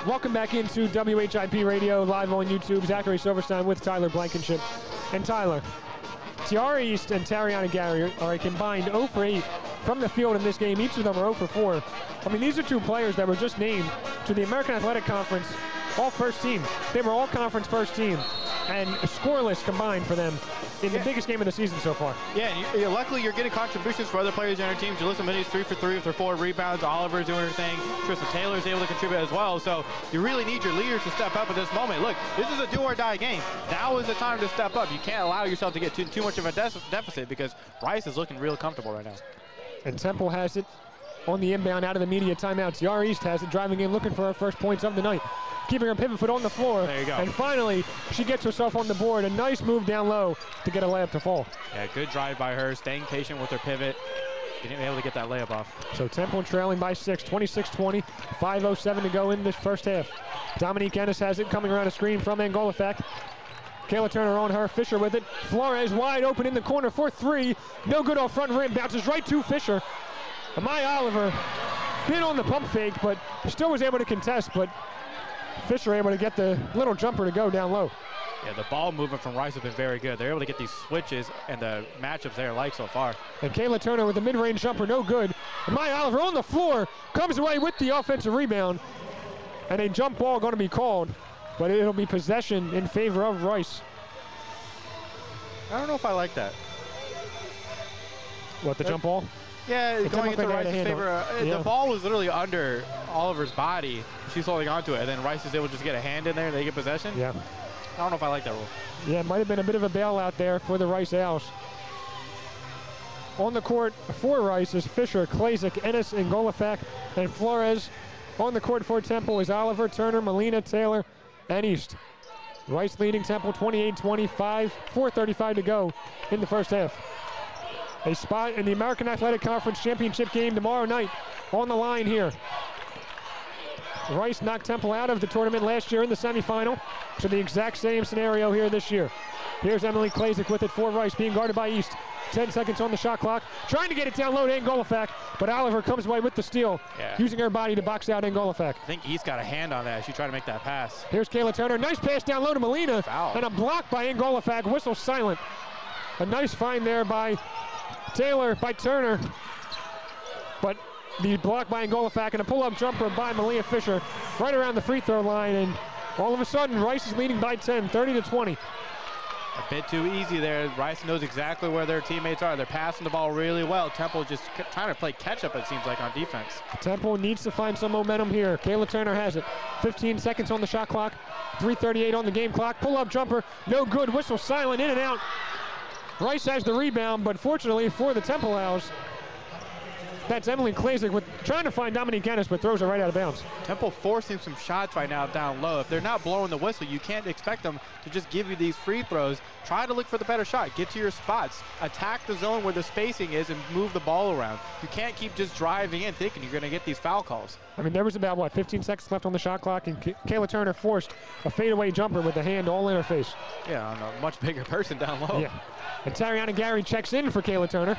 Welcome back into WHIP Radio, live on YouTube. Zachary Silverstein with Tyler Blankenship. And Tyler, Tiara East and Tariana Gary are a combined 0 for 8 from the field in this game. Each of them are 0 for 4. I mean, these are two players that were just named to the American Athletic Conference all first team. They were all conference first team, and scoreless combined for them in the biggest game of the season so far. Yeah, and luckily you're getting contributions for other players on your teams. Julissa Minnie's 3 for 3 with her 4 rebounds. Oliver's doing her thing. Tristan Taylor's able to contribute as well. So you really need your leaders to step up at this moment. Look, this is a do or die game. Now is the time to step up. You can't allow yourself to get too much of a deficit because Rice is looking real comfortable right now. And Temple has it on the inbound out of the media timeout. Tiara East has it, driving in, looking for her first points of the night. Keeping her pivot foot on the floor. There you go. And finally, she gets herself on the board. A nice move down low to get a layup to fall. Yeah, good drive by her, staying patient with her pivot, getting able to get that layup off. So Temple trailing by 6, 26-20, 5:07 to go in this first half. Dominique Ennis has it, coming around a screen from Angolafak. Kayla Turner on her, Fisher with it. Flores wide open in the corner for 3. No good off front rim, bounces right to Fisher. Amaya Oliver been on the pump fake, but still was able to contest, but Fisher able to get the little jumper to go down low. Yeah, the ball movement from Rice has been very good. They're able to get these switches and the matchups they like so far. And Kayla Turner with a mid-range jumper, no good. Amaya Oliver on the floor, comes away with the offensive rebound. And a jump ball going to be called, but it'll be possession in favor of Rice. I don't know if I like that. What, the jump ball? Yeah, going into Rice's favor. Yeah. The ball was literally under Oliver's body. She's holding onto it, and then Rice is able to just get a hand in there and they get possession. Yeah. I don't know if I like that rule. Yeah, it might have been a bit of a bailout there for the Rice Owls. On the court for Rice is Fisher, Klasick, Ennis, and Golafak, and Flores. On the court for Temple is Oliver, Turner, Molina, Taylor, and East. Rice leading Temple 28-25, 4:35 to go in the first half. A spot in the American Athletic Conference Championship game tomorrow night on the line here. Rice knocked Temple out of the tournament last year in the semifinal, so the exact same scenario here this year. Here's Emily Klasick with it for Rice, being guarded by East. 10 seconds on the shot clock, trying to get it down low to Angolafak, but Oliver comes away with the steal, using her body to box out Angolafak. I think East got a hand on that. She tried to make that pass. Here's Kayla Turner, nice pass down low to Molina, Foul. and a block by Angolafak, whistle silent. A nice find there by Taylor, by Turner, but the block by Angolafak and a pull-up jumper by Malia Fisher right around the free throw line, and all of a sudden Rice is leading by 10, 30-20. A bit too easy there. Rice knows exactly where their teammates are. They're passing the ball really well. Temple just trying to play catch-up, it seems like, on defense. Temple needs to find some momentum here. Kayla Turner has it. 15 seconds on the shot clock. 3:38 on the game clock. Pull-up jumper, no good. Whistle silent, in and out. Rice has the rebound, but fortunately for the Temple Owls, that's Emily Klasick with trying to find Dominique Ennis, but throws it right out of bounds. Temple forcing some shots right now down low. If they're not blowing the whistle, you can't expect them to just give you these free throws. Try to look for the better shot. Get to your spots. Attack the zone where the spacing is and move the ball around. You can't keep just driving in thinking you're going to get these foul calls. I mean, there was about, what, 15 seconds left on the shot clock, and Kayla Turner forced a fadeaway jumper with the hand all in her face. Yeah, on a much bigger person down low. Yeah. And Tariana Gary checks in for Kayla Turner.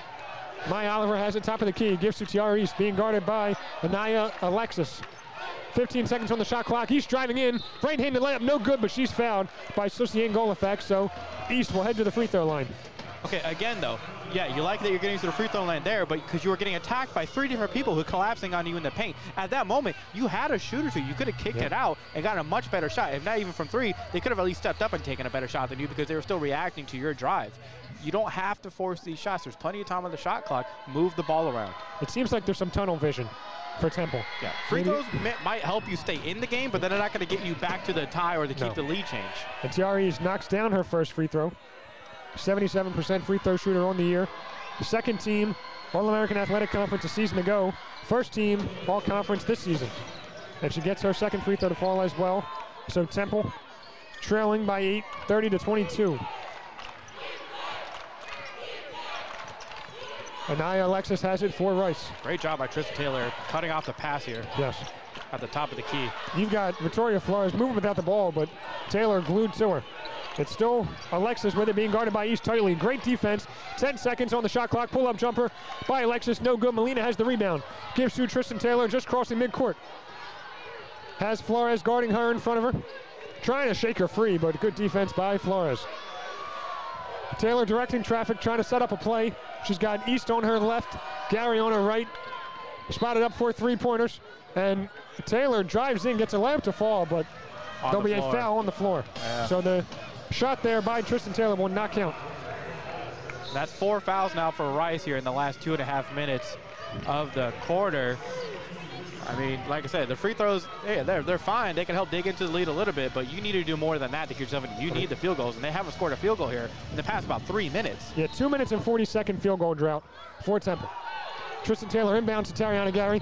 Maya Oliver has it top of the key, gives to Tiara East, being guarded by Anaya Alexis. 15 seconds on the shot clock. East driving in, right-handed layup, no good, but she's fouled by Susie Angolafak, so East will head to the free throw line. Okay, again though, yeah, you like that you're getting to the free throw line there, but because you were getting attacked by 3 different people who are collapsing on you in the paint. At that moment, you had a shooter to you. You could have kicked it out and gotten a much better shot. If not even from 3, they could have at least stepped up and taken a better shot than you because they were still reacting to your drive. You don't have to force these shots. There's plenty of time on the shot clock. Move the ball around. It seems like there's some tunnel vision for Temple. Yeah, free throws might help you stay in the game, but then they're not going to get you back to the tie or to keep the lead change. And Tiara East knocks down her first free throw. 77% free throw shooter on the year. Second team All-American Athletic Conference a season ago. First team All-Conference this season. And she gets her second free throw to fall as well. So Temple trailing by 8, 30-22. Anaya Alexis has it for Rice. Great job by Tristan Taylor cutting off the pass here. Yes. At the top of the key. You've got Victoria Flores moving without the ball, but Taylor glued to her. It's still Alexis with it, being guarded by East tightly. Great defense. 10 seconds on the shot clock. Pull-up jumper by Alexis. No good. Molina has the rebound. Gives to Tristan Taylor just crossing midcourt. has Flores guarding her in front of her. Trying to shake her free, but good defense by Flores. Taylor directing traffic, trying to set up a play. She's got East on her left, Gary on her right. Spotted up for three-pointers. And Taylor drives in, gets a layup to fall, but there'll be a foul on the floor. Yeah. So the shot there by Tristan Taylor will not count. That's 4 fouls now for Rice here in the last 2.5 minutes of the quarter. I mean, like I said, the free throws, yeah, they're fine. They can help dig into the lead a little bit, but you need to do more than that to keep yourself in. You need the field goals, and they haven't scored a field goal here in the past about 3 minutes. Yeah, 2 minutes and 40-second field goal drought for Temple. Tristan Taylor inbounds to Tariana Gary.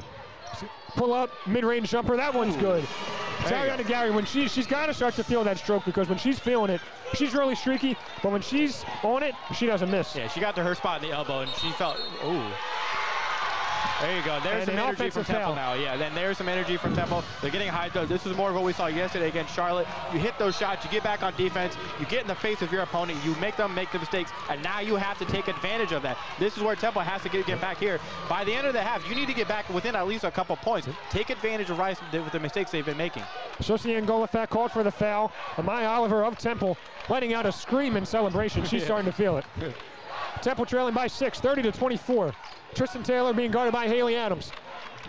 Pull up, mid-range jumper, that one's good. Tariana Gary, when she's got to start to feel that stroke, because when she's feeling it, she's really streaky, but when she's on it, she doesn't miss. Yeah, she got to her spot in the elbow, and she felt, ooh. There you go. There's some energy from Temple now. Yeah, then there's some energy from Temple. They're getting high. This is more of what we saw yesterday against Charlotte. You hit those shots, you get back on defense, you get in the face of your opponent, you make them make the mistakes, and now you have to take advantage of that. This is where Temple has to get back here. By the end of the half, you need to get back within at least a couple points. Take advantage of Rice with the mistakes they've been making. Sosie Ngolafat called for the foul. Amaya Oliver of Temple letting out a scream in celebration. She's starting to feel it. Temple trailing by 6, 30-24. Tristan Taylor being guarded by Haley Adams.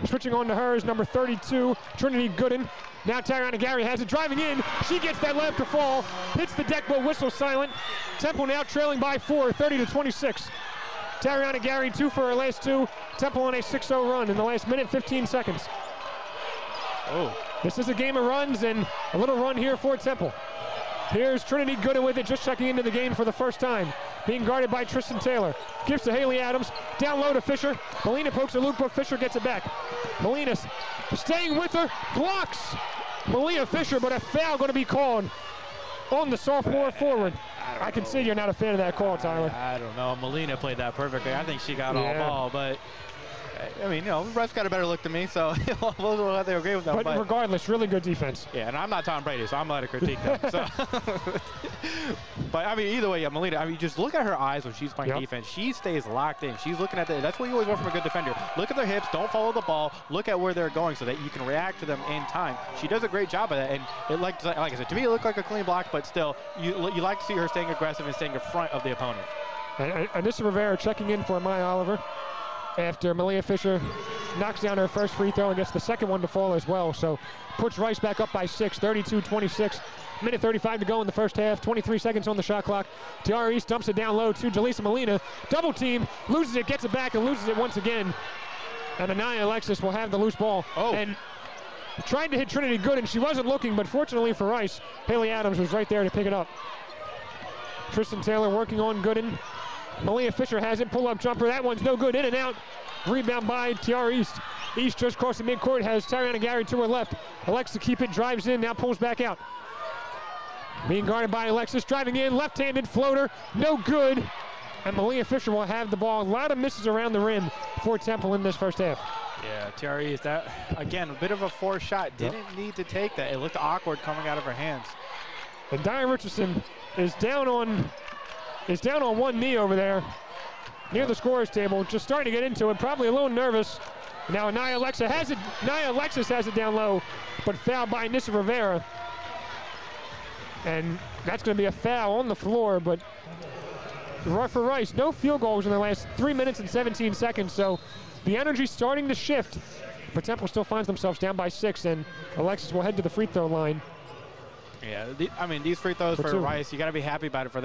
Switching on to her is number 32, Trinity Gooden. Now Tariana Gary has it driving in. She gets that layup to fall. Hits the deck, but whistle silent. Temple now trailing by 4, 30-26. Tariana Gary 2 for her last 2. Temple on a 6-0 run in the last minute, 15 seconds. Oh. This is a game of runs and a little run here for Temple. Here's Trinity Gooden with it, just checking into the game for the first time. Being guarded by Tristan Taylor. Gives to Haley Adams. Down low to Fisher. Molina pokes a loop, but Fisher gets it back. Molina staying with her. Blocks Malia Fisher, but a foul going to be called on the sophomore forward. I can see you're not a fan of that call, Tyler. I don't know. Molina played that perfectly. I think she got all ball, but I mean, you know, ref's got a better look than me, so we'll have to agree with that. But regardless, really good defense. Yeah, and I'm not Tom Brady, so I'm allowed to critique them. So. But, I mean, either way, yeah, Molina, I mean, just look at her eyes when she's playing defense. She stays locked in. She's looking at that's what you always want from a good defender. Look at their hips. Don't follow the ball. Look at where they're going so that you can react to them in time. She does a great job of that. And it like I said, to me, it looked like a clean block, but still, you like to see her staying aggressive and staying in front of the opponent. And Anissa Rivera checking in for Amaya Oliver after Malia Fisher knocks down her first free throw and gets the second one to fall as well. So puts Rice back up by 6, 32-26. Minute 35 to go in the first half, 23 seconds on the shot clock. Tiara East dumps it down low to Jaleesa Molina. Double team, loses it, gets it back, and loses it once again. And Anaya Alexis will have the loose ball. And tried to hit Trinity Gooden, and she wasn't looking, but fortunately for Rice, Haley Adams was right there to pick it up. Tristan Taylor working on Gooden. Malia Fisher has it, pull-up jumper. That one's no good, in and out. Rebound by Tiara East. East just crossing midcourt, has Tariana Gary to her left. Alexis to keep it, drives in, now pulls back out. Being guarded by Alexis, driving in, left-handed floater, no good. And Malia Fisher will have the ball. A lot of misses around the rim for Temple in this first half. Yeah, Tiara East, that, again, a bit of a forced shot. Didn't need to take that. It looked awkward coming out of her hands. And Diane Richardson is down on one knee over there near the scorer's table, just starting to get into it, probably a little nervous. Now Nia Alexis has it down low, but fouled by Anissa Rivera. And that's going to be a foul on the floor, but for Rice, no field goals in the last 3 minutes and 17 seconds, so the energy's starting to shift. But Temple still finds themselves down by 6, and Alexis will head to the free throw line. Yeah, I mean, these free throws for Rice, you got to be happy about it for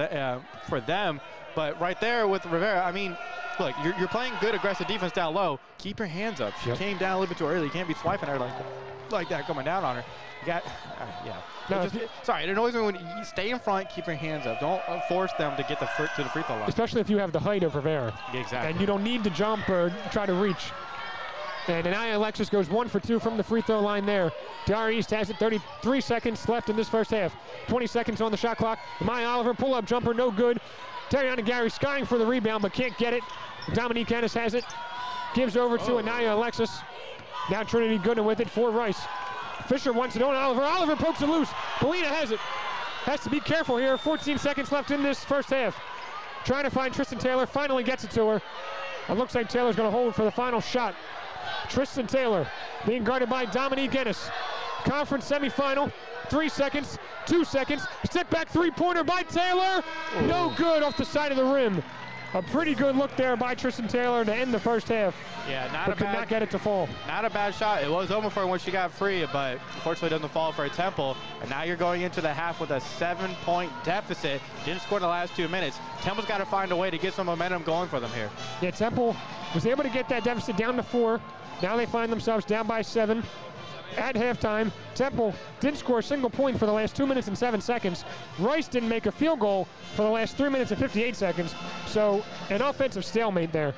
them. But right there with Rivera, I mean, look, you're playing good aggressive defense down low. Keep your hands up. She came down a little bit too early. You can't be swiping her like that coming down on her. You got, No, sorry, it annoys me when you stay in front, keep your hands up. Don't force them to get to the free throw line. Especially if you have the height of Rivera. Exactly. And you don't need to jump or try to reach. And Anaya Alexis goes 1 for 2 from the free throw line there. Tiara East has it, 33 seconds left in this first half. 20 seconds on the shot clock. Amaya Oliver, pull-up jumper, no good. Tariana Gary skying for the rebound, but can't get it. Dominique Ennis has it. Gives over to Anaya Alexis. Now Trinity Gooden with it for Rice. Fisher wants it on Oliver. Oliver pokes it loose. Molina has it. Has to be careful here. 14 seconds left in this first half. Trying to find Tristan Taylor. Finally gets it to her. It looks like Taylor's going to hold for the final shot. Tristan Taylor being guarded by Dominique Ennis. Conference semifinal. 3 seconds, 2 seconds. Step back three-pointer by Taylor. No good off the side of the rim. A pretty good look there by Tristan Taylor to end the first half. Yeah, but could not get it to fall. Not a bad shot. It was open for her when she got free, but unfortunately doesn't fall for a Temple. And now you're going into the half with a 7-point deficit. Didn't score in the last 2 minutes. Temple's got to find a way to get some momentum going for them here. Yeah, Temple was able to get that deficit down to 4. Now they find themselves down by 7. At halftime, Temple didn't score a single point for the last 2 minutes and 7 seconds. Rice didn't make a field goal for the last 3 minutes and 58 seconds. So an offensive stalemate there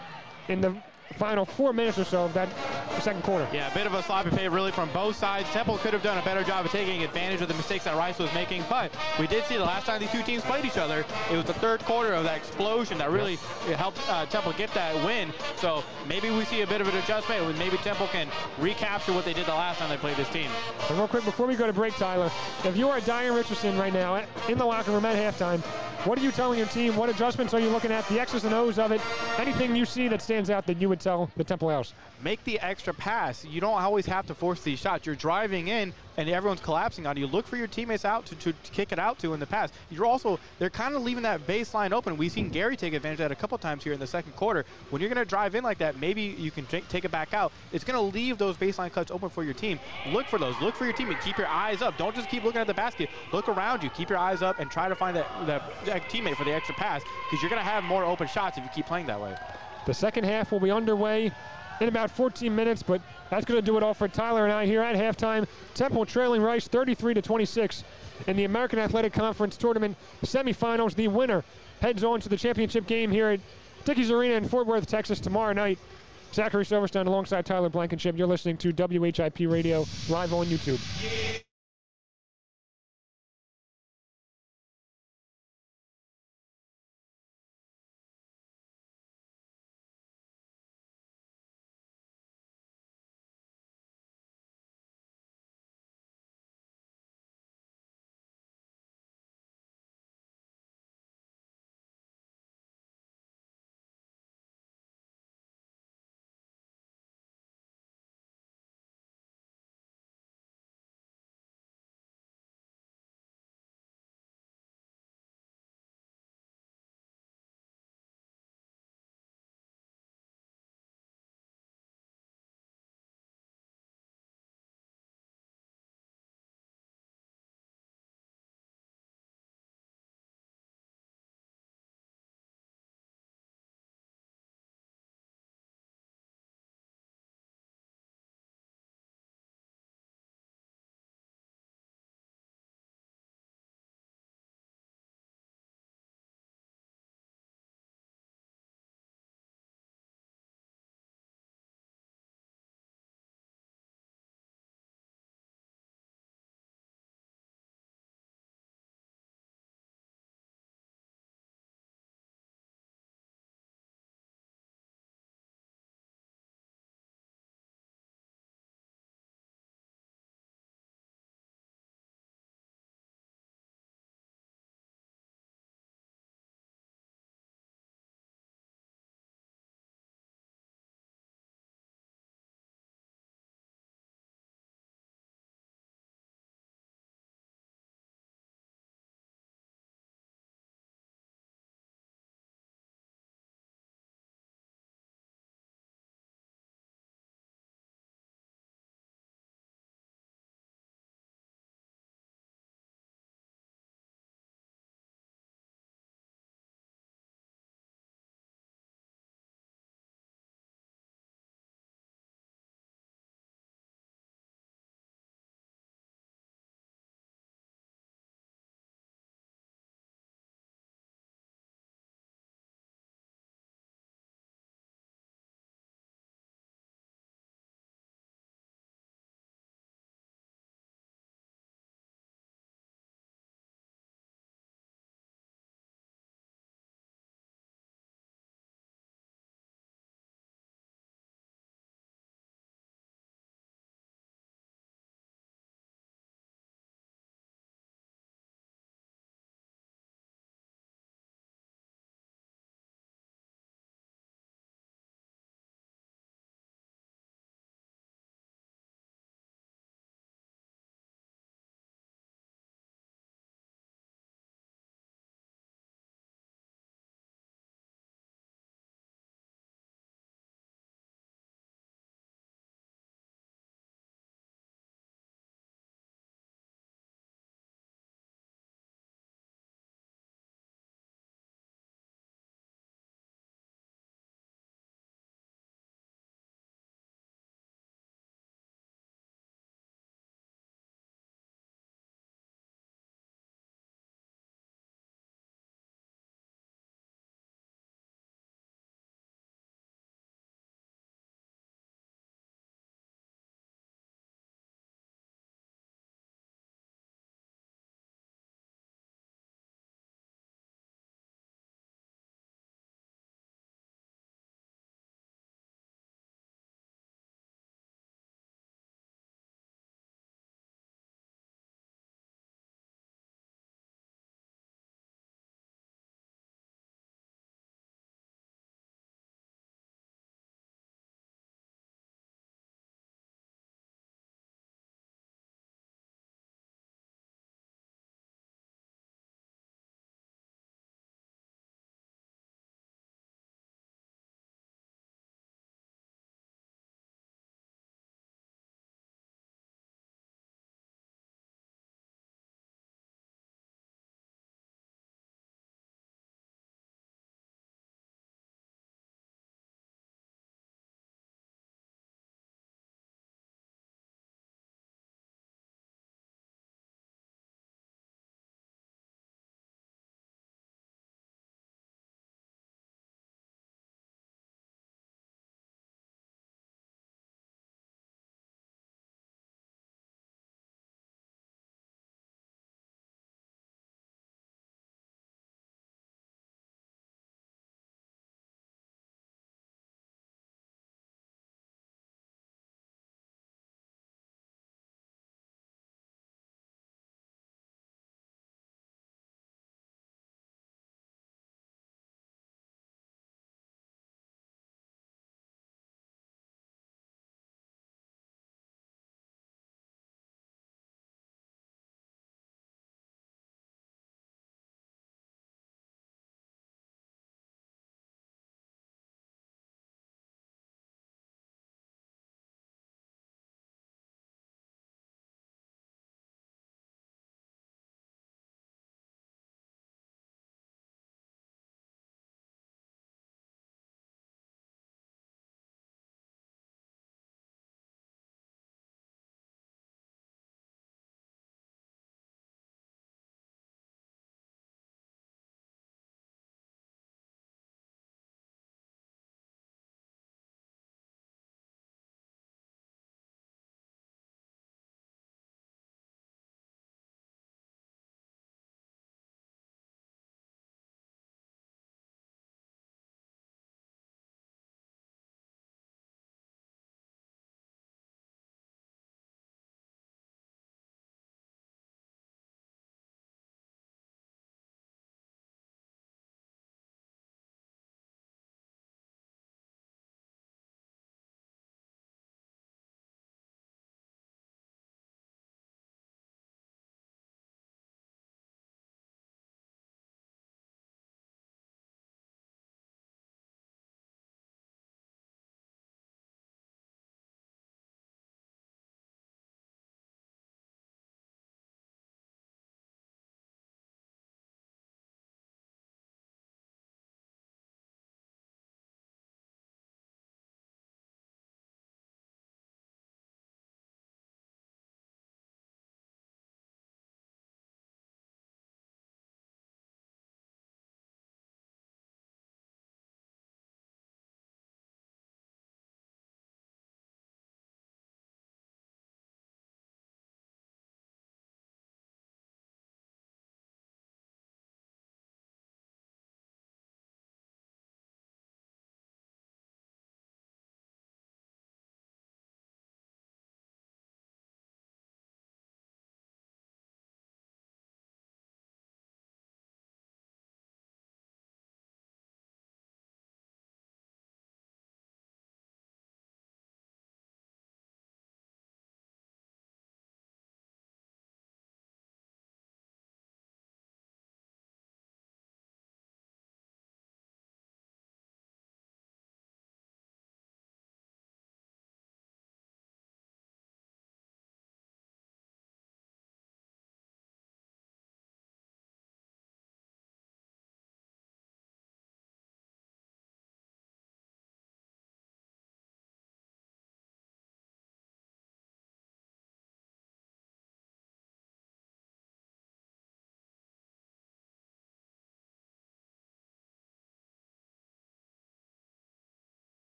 in the final 4 minutes or so of that second quarter. Yeah, a bit of a sloppy play really from both sides. Temple could have done a better job of taking advantage of the mistakes that Rice was making, but we did see the last time these two teams played each other, it was the third quarter of that explosion that really helped Temple get that win. So maybe we see a bit of an adjustment, and maybe Temple can recapture what they did the last time they played this team. And real quick, before we go to break, Tyler, if you are Diane Richardson right now in the locker room at halftime, what are you telling your team? What adjustments are you looking at? The X's and O's of it? Anything you see that stands out that you would tell the Temple Owls? Make the extra pass. You don't always have to force these shots. You're driving in and everyone's collapsing on you. Look for your teammates out to kick it out to in the pass. They're kind of leaving that baseline open. We've seen Gary take advantage of that a couple times here in the second quarter. When you're going to drive in like that, maybe you can take it back out. It's going to leave those baseline cuts open for your team. Look for those. Look for your teammate. Keep your eyes up. Don't just keep looking at the basket. Look around you. Keep your eyes up and try to find that teammate for the extra pass, because you're going to have more open shots if you keep playing that way. The second half will be underway in about 14 minutes, but that's going to do it all for Tyler and I here at halftime. Temple trailing Rice 33-26 in the American Athletic Conference Tournament semifinals. The winner heads on to the championship game here at Dickies Arena in Fort Worth, Texas tomorrow night. Zachary Silverstein alongside Tyler Blankenship. You're listening to WHIP Radio live on YouTube.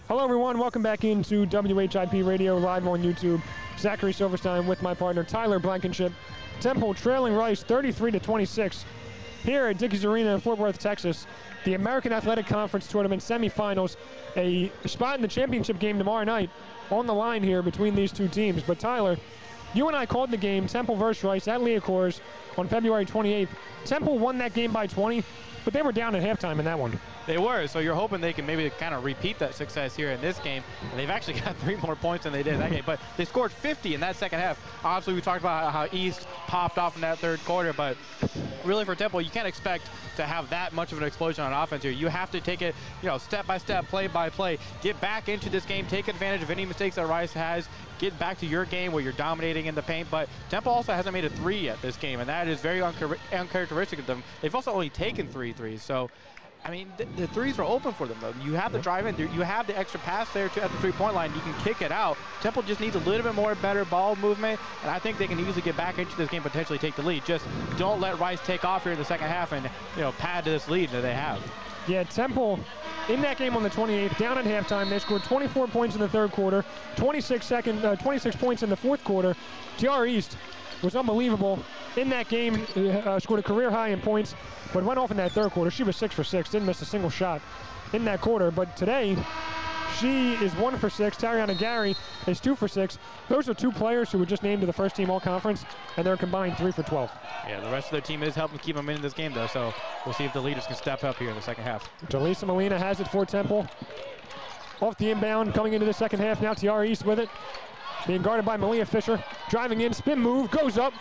Hello, everyone. Welcome back into WHIP Radio live on YouTube. Zachary Silverstein with my partner Tyler Blankenship. Temple trailing Rice 33-26 here at Dickies Arena in Fort Worth, Texas. The American Athletic Conference Tournament semifinals. A spot in the championship game tomorrow night on the line here between these two teams. But Tyler, you and I called the game Temple versus Rice at Liacouras on February 28th. Temple won that game by 20, but they were down at halftime in that one. They were, so you're hoping they can maybe kind of repeat that success here in this game. And they've actually got 3 more points than they did in that game, but they scored 50 in that second half. Obviously, we talked about how East popped off in that third quarter, but really for Temple, you can't expect to have that much of an explosion on offense here. You have to take it, step by step, play by play, get back into this game, take advantage of any mistakes that Rice has, get back to your game where you're dominating in the paint. But Temple also hasn't made a 3 yet this game, and that is very uncharacteristic of them. They've also only taken 3 threes, so I mean, the threes are open for them, though. You have to drive in. You have the extra pass there at the 3-point line. You can kick it out. Temple just needs a little bit more better ball movement, and I think they can easily get back into this game, potentially take the lead. Just don't let Rice take off here in the second half and, pad to this lead that they have. Yeah, Temple in that game on the 28th, down at halftime. They scored 24 points in the third quarter, 26 points in the fourth quarter. TR East was unbelievable in that game, scored a career high in points, but went off in that third quarter. She was 6 for 6, didn't miss a single shot in that quarter. But today, she is 1 for 6. Tariana Gary is 2 for 6. Those are 2 players who were just named to the first team all-conference, and they're combined 3 for 12. Yeah, the rest of their team is helping keep them in this game, though, so we'll see if the leaders can step up here in the second half. Jaleesa Molina has it for Temple. Off the inbound, coming into the second half. Now TR East with it. Being guarded by Malia Fisher. Driving in, spin move, goes up.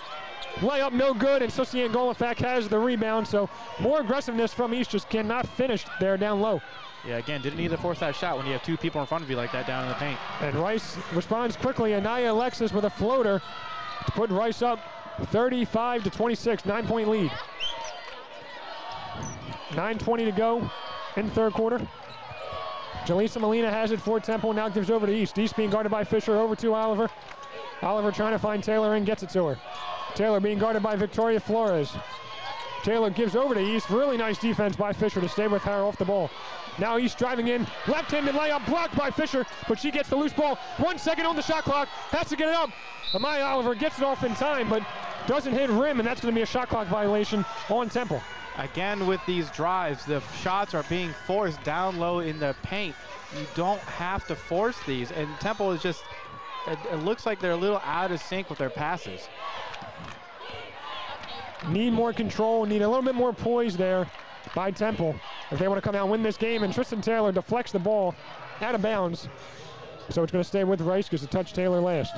Layup no good, and Susie Angolafak has the rebound, so more aggressiveness from East, just cannot finish there down low. Yeah, again, didn't need to force that shot when you have 2 people in front of you like that down in the paint. And Rice responds quickly. Anaya Alexis with a floater to put Rice up 35-26, 9-point lead. 9:20 to go in the third quarter. Jaleesa Molina has it for Temple, now gives over to East. East being guarded by Fisher, over to Oliver. Oliver trying to find Taylor and gets it to her. Taylor being guarded by Victoria Flores. Taylor gives over to East. Really nice defense by Fisher to stay with her off the ball. Now East driving in. Left-handed layup blocked by Fisher, but she gets the loose ball. 1 second on the shot clock. Has to get it up. Amaya Oliver gets it off in time, but doesn't hit rim, and that's going to be a shot clock violation on Temple. Again, with these drives, the shots are being forced down low in the paint. You don't have to force these, and Temple is just, it looks like they're a little out of sync with their passes. Need more control, need a little bit more poise there by Temple if they want to come out and win this game. And Tristan Taylor deflects the ball out of bounds. So it's going to stay with Rice because it touched Taylor last.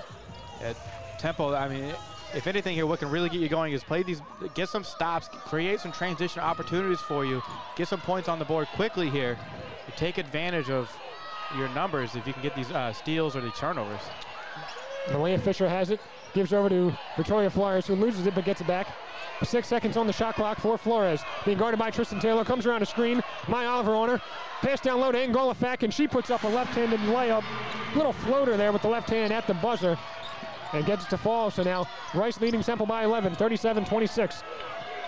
Temple, I mean, if anything here, what can really get you going is play these, get some stops, create some transition opportunities for you, get some points on the board quickly here. You take advantage of your numbers if you can get these steals or the turnovers. Malia Fisher has it, gives over to Victoria Flores, who loses it but gets it back. 6 seconds on the shot clock for Flores. Being guarded by Tristan Taylor, comes around a screen. Maya Oliver on her. Pass down low to Angolafak, and she puts up a left-handed layup. Little floater there with the left hand at the buzzer. And gets it to fall, so now Rice leading Temple by 11, 37-26.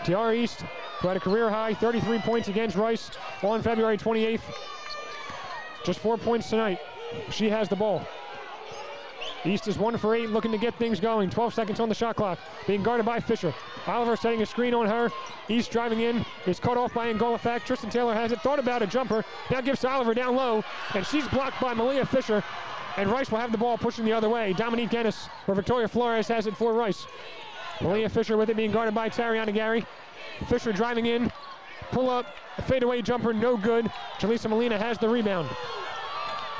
TR East, who had a career high 33 points against Rice on February 28th. Just 4 points tonight. She has the ball. East is 1 for 8, looking to get things going. 12 seconds on the shot clock. Being guarded by Fisher. Oliver setting a screen on her. East driving in. Is cut off by Angolafak. Tristan Taylor has it. Thought about a jumper. Now gives to Oliver down low. And she's blocked by Malia Fisher. And Rice will have the ball pushing the other way. Dominique Ennis, or Victoria Flores, has it for Rice. Malia Fisher with it, being guarded by Tariana Gary. Fisher driving in. Pull up. A fadeaway jumper. No good. Jaleesa Molina has the rebound.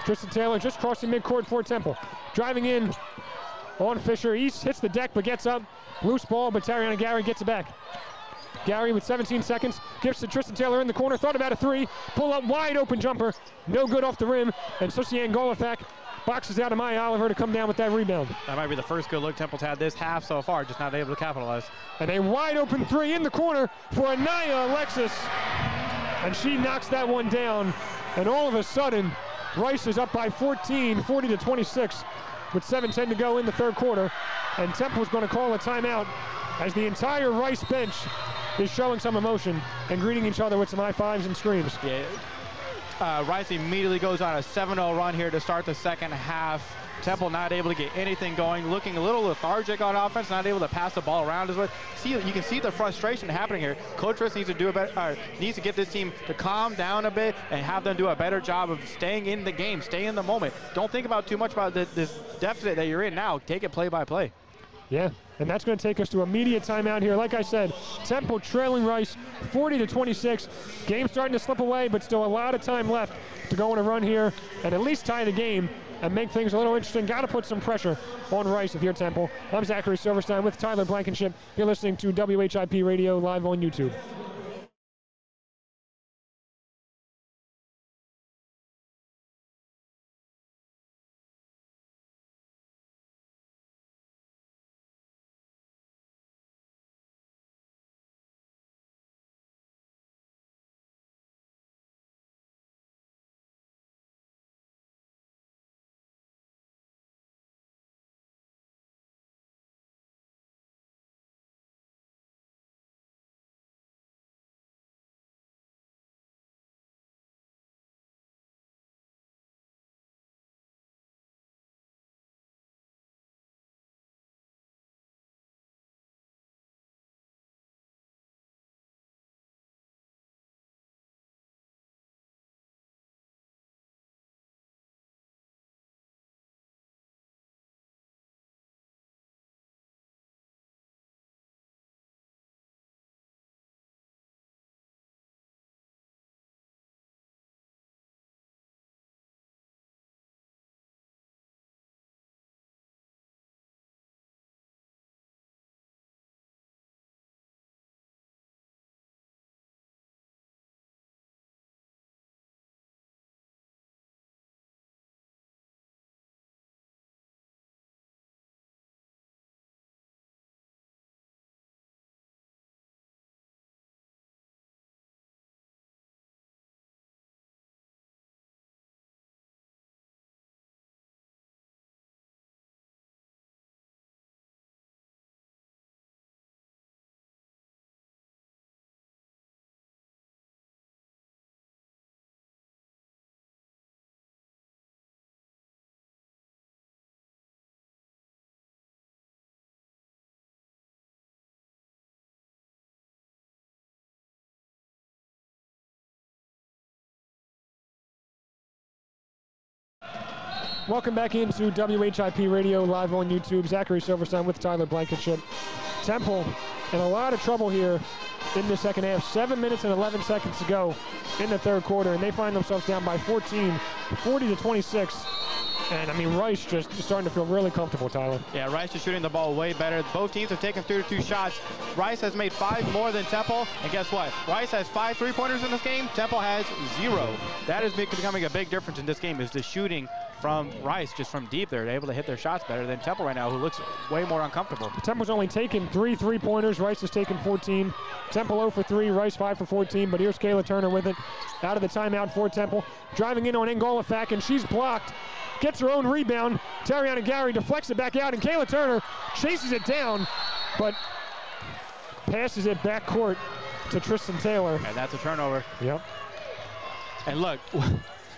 Tristan Taylor just crossing midcourt for Temple. Driving in on Fisher. East hits the deck but gets up. Loose ball, but Tariana Gary gets it back. Gary with 17 seconds. Gives to Tristan Taylor in the corner. Thought about a 3. Pull up, wide open jumper. No good off the rim. And Susie Angolafak boxes out of Maya Oliver to come down with that rebound. That might be the first good look Temple's had this half so far, just not able to capitalize. And a wide open 3 in the corner for Anaya Alexis. And she knocks that one down. And all of a sudden, Rice is up by 14, 40-26, with 7:10 to go in the third quarter. And Temple's going to call a timeout as the entire Rice bench is showing some emotion and greeting each other with some high fives and screams. Yeah, Rice immediately goes on a 7-0 run here to start the second half. Temple not able to get anything going, looking a little lethargic on offense, not able to pass the ball around as well. You can see the frustration happening here. Coach Riss needs to do a better, needs to get this team to calm down a bit and have them do a better job of staying in the game, stay in the moment. Don't think about too much about this deficit that you're in now. Take it play by play. Yeah, and that's going to take us to immediate timeout here. Like I said, Temple trailing Rice 40-26. Game starting to slip away, but still a lot of time left to go on a run here and at least tie the game and make things a little interesting. Got to put some pressure on Rice if you're Temple. I'm Zachary Silverstein with Tyler Blankenship. You're listening to WHIP Radio live on YouTube. Welcome back into WHIP Radio live on YouTube. Zachary Silverstein with Tyler Blankenship. Temple in a lot of trouble here in the second half. 7 minutes and 11 seconds to go in the third quarter, and they find themselves down by 14, 40-26. And I mean, Rice just starting to feel really comfortable, Tyler. Yeah, Rice is shooting the ball way better. Both teams have taken 32 shots. Rice has made 5 more than Temple. And guess what? Rice has 5 3-pointers in this game. Temple has 0. That is becoming a big difference in this game, is the shooting from Rice, just from deep. They're able to hit their shots better than Temple right now, who looks way more uncomfortable. Temple's only taken 3 3-pointers. Rice has taken 14. Temple 0 for 3, Rice 5 for 14. But here's Kayla Turner with it out of the timeout for Temple. Driving in on Ngolafak, and she's blocked. Gets her own rebound. Tariana Gary deflects it back out, and Kayla Turner chases it down, but passes it back court to Tristan Taylor. And that's a turnover. Yep. And look,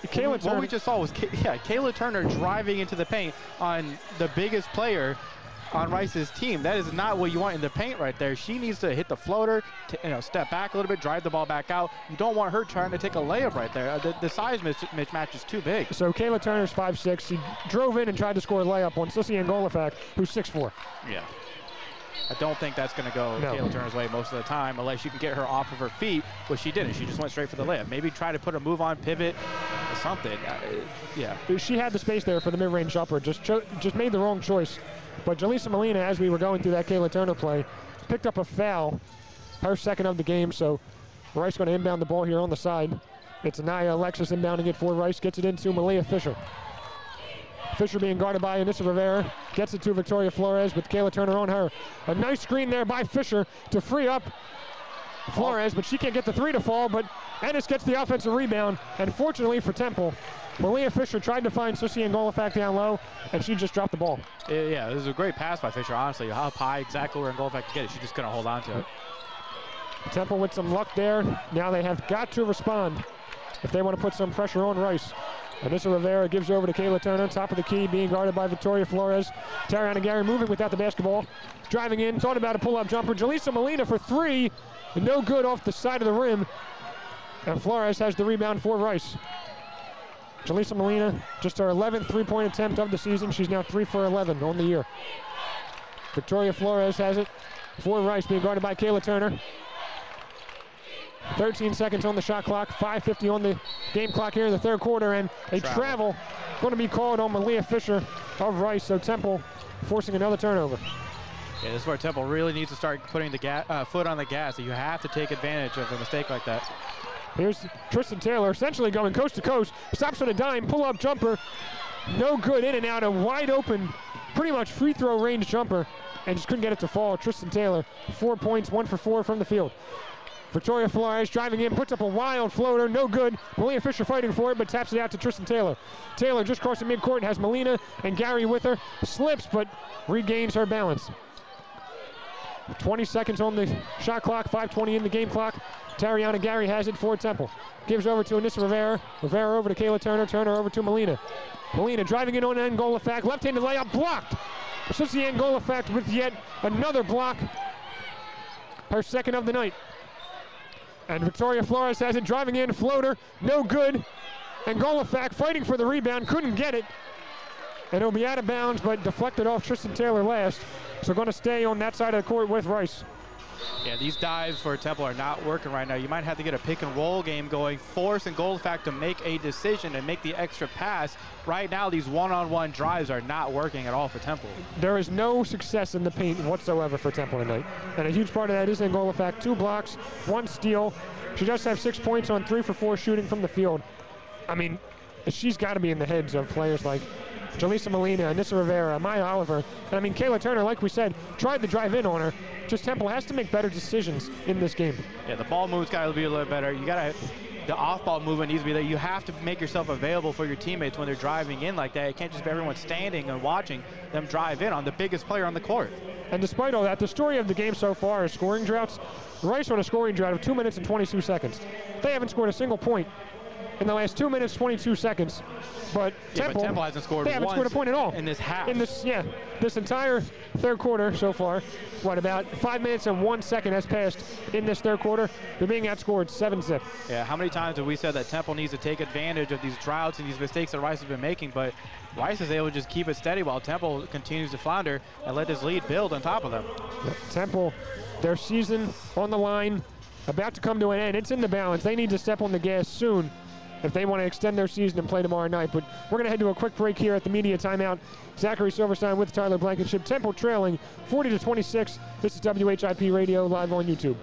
Kayla Turner, what we just saw was Kayla Turner driving into the paint on the biggest player on Rice's team. That is not what you want in the paint right there. She needs to hit the floater, step back a little bit, drive the ball back out. You don't want her trying to take a layup right there. The size mismatch is too big. So Kayla Turner's 5'6". She drove in and tried to score a layup on Sissy Ngolafak, who's 6'4". Yeah. I don't think that's going to go Kayla Turner's way most of the time, unless you can get her off of her feet, which she didn't. She just went straight for the layup. Maybe try to put a move on, pivot, or something. Yeah. She had the space there for the mid-range jumper, just made the wrong choice. But Jaleesa Molina, as we were going through that Kayla Turner play, picked up a foul, her second of the game, so Rice going to inbound the ball here on the side. It's Anaya Alexis inbounding it for Rice, gets it into Malia Fisher. Fisher being guarded by Anissa Rivera, gets it to Victoria Flores with Kayla Turner on her. A nice screen there by Fisher to free up Flores, but she can't get the 3 to fall, but Ennis gets the offensive rebound, and fortunately for Temple, Malia Fisher tried to find Sissy Ngolafak down low, and she just dropped the ball. Yeah, this is a great pass by Fisher, honestly. Up high, exactly where Ngolafak could get it. She just couldn't hold on to it. Temple with some luck there. Now they have got to respond. if they want to put some pressure on Rice. Anissa Rivera gives over to Kayla Turner, top of the key, being guarded by Victoria Flores. Tariana Gary moving without the basketball. Driving in, thought about a pull-up jumper. Jaleesa Molina for three, no good off the side of the rim. And Flores has the rebound for Rice. Jaleesa Molina, just her 11th three-point attempt of the season. She's now 3 for 11 on the year. Victoria Flores has it for Rice, being guarded by Kayla Turner. 13 seconds on the shot clock, 5:50 on the game clock here in the third quarter, and a travel going to be called on Malia Fisher of Rice, so Temple forcing another turnover. Yeah, this is where Temple really needs to start putting the foot on the gas. You have to take advantage of a mistake like that. Here's Tristan Taylor essentially going coast to coast, stops on a dime, pull-up jumper, no good, in and out, a wide open, pretty much free throw range jumper, and just couldn't get it to fall. Tristan Taylor, 4 points, 1 for 4 from the field. Victoria Flores driving in, puts up a wild floater, no good. Malia Fisher fighting for it, but taps it out to Tristan Taylor. Taylor just crossing midcourt and has Molina and Gary with her. Slips, but regains her balance. 20 seconds on the shot clock, 5:20 in the game clock. Tariana Gary has it for Temple. Gives over to Anissa Rivera. Rivera over to Kayla Turner. Turner over to Molina. Molina driving in on Angola Fact. Left-handed layup blocked. Susie Angola Fact with yet another block. Her second of the night. And Victoria Flores has it, driving in, floater, no good. Angola Fact fighting for the rebound, couldn't get it. And it'll be out of bounds, but deflected off Tristan Taylor last. So going to stay on that side of the court with Rice. Yeah, these dives for Temple are not working right now. You might have to get a pick and roll game going, force Angola Fact to make a decision and make the extra pass. Right now, these one-on-one drives are not working at all for Temple. There is no success in the paint whatsoever for Temple tonight. And a huge part of that is Angola Fact. 2 blocks, 1 steal. She does have 6 points on 3 for 4 shooting from the field. I mean, she's got to be in the heads of players like Jaleesa Molina, Anissa Rivera, Maya Oliver. And I mean, Kayla Turner, like we said, tried to drive in on her. Just Temple has to make better decisions in this game. Yeah, the ball move's got to be a little better. You got to, the off-ball movement needs to be there. You have to make yourself available for your teammates when they're driving in like that. It can't just be everyone standing and watching them drive in on the biggest player on the court. And despite all that, the story of the game so far is scoring droughts. Rice on a scoring drought of 2 minutes and 22 seconds. They haven't scored a single point in the last 2 minutes, 22 seconds. But Temple hasn't scored. They haven't scored a point at all in this half. This entire third quarter so far. What, about 5 minutes and 1 second has passed in this third quarter. They're being outscored 7-0. Yeah, how many times have we said that Temple needs to take advantage of these droughts and these mistakes that Rice has been making? But Rice is able to just keep it steady while Temple continues to flounder and let this lead build on top of them. Temple, their season on the line, about to come to an end. It's in the balance. They need to step on the gas soon if they want to extend their season and play tomorrow night. But we're going to head to a quick break here at the media timeout. Zachary Silverstein with Tyler Blankenship. Temple trailing 40-26. This is WHIP Radio live on YouTube.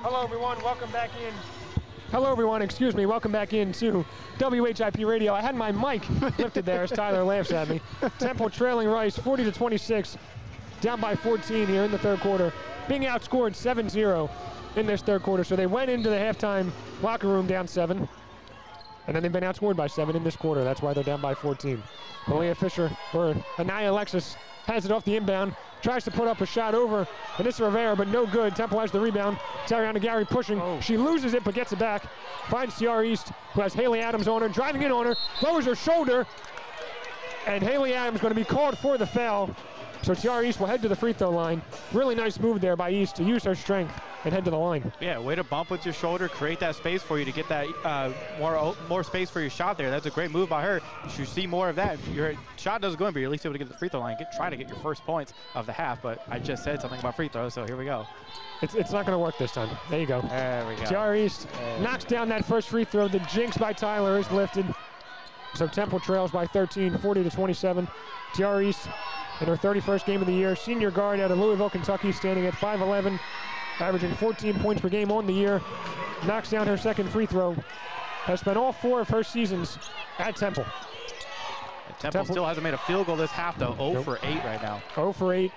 Hello everyone, welcome back in. Hello everyone, excuse me, welcome back in to WHIP Radio. I had my mic lifted there as Tyler laughs at me. Temple trailing Rice 40-26, down by 14 here in the third quarter, being outscored 7-0 in this third quarter. So they went into the halftime locker room down 7. And then they've been outscored by 7 in this quarter. That's why they're down by 14. Malia Fisher, or Anaya Alexis, has it off the inbound. Tries to put up a shot over Anissa Rivera, but no good. Temple has the rebound. Tariana Gary pushing. She loses it, but gets it back. Finds Tiara East, who has Haley Adams on her. Driving in on her. Lowers her shoulder. And Haley Adams going to be called for the foul. So Tiara East will head to the free throw line. Really nice move there by East to use her strength and head to the line. Yeah, way to bump with your shoulder, create that space for you to get that more space for your shot there. That's a great move by her. You should see more of that. Your shot doesn't go in, but you're at least able to get to the free throw line. Try to get your first points of the half, but I just said something about free throws, so here we go. It's not going to work this time. There you go. There we go. Tiara East knocks down that first free throw. The jinx by Tyler is lifted. So Temple trails by 13, 40-27. Tiara East in her 31st game of the year. Senior guard out of Louisville, Kentucky, standing at 5'11", averaging 14 points per game on the year. Knocks down her second free throw. Has spent all 4 of her seasons at Temple. Temple still hasn't made a field goal this half, though. 0 for 8 right now. 0 for 8,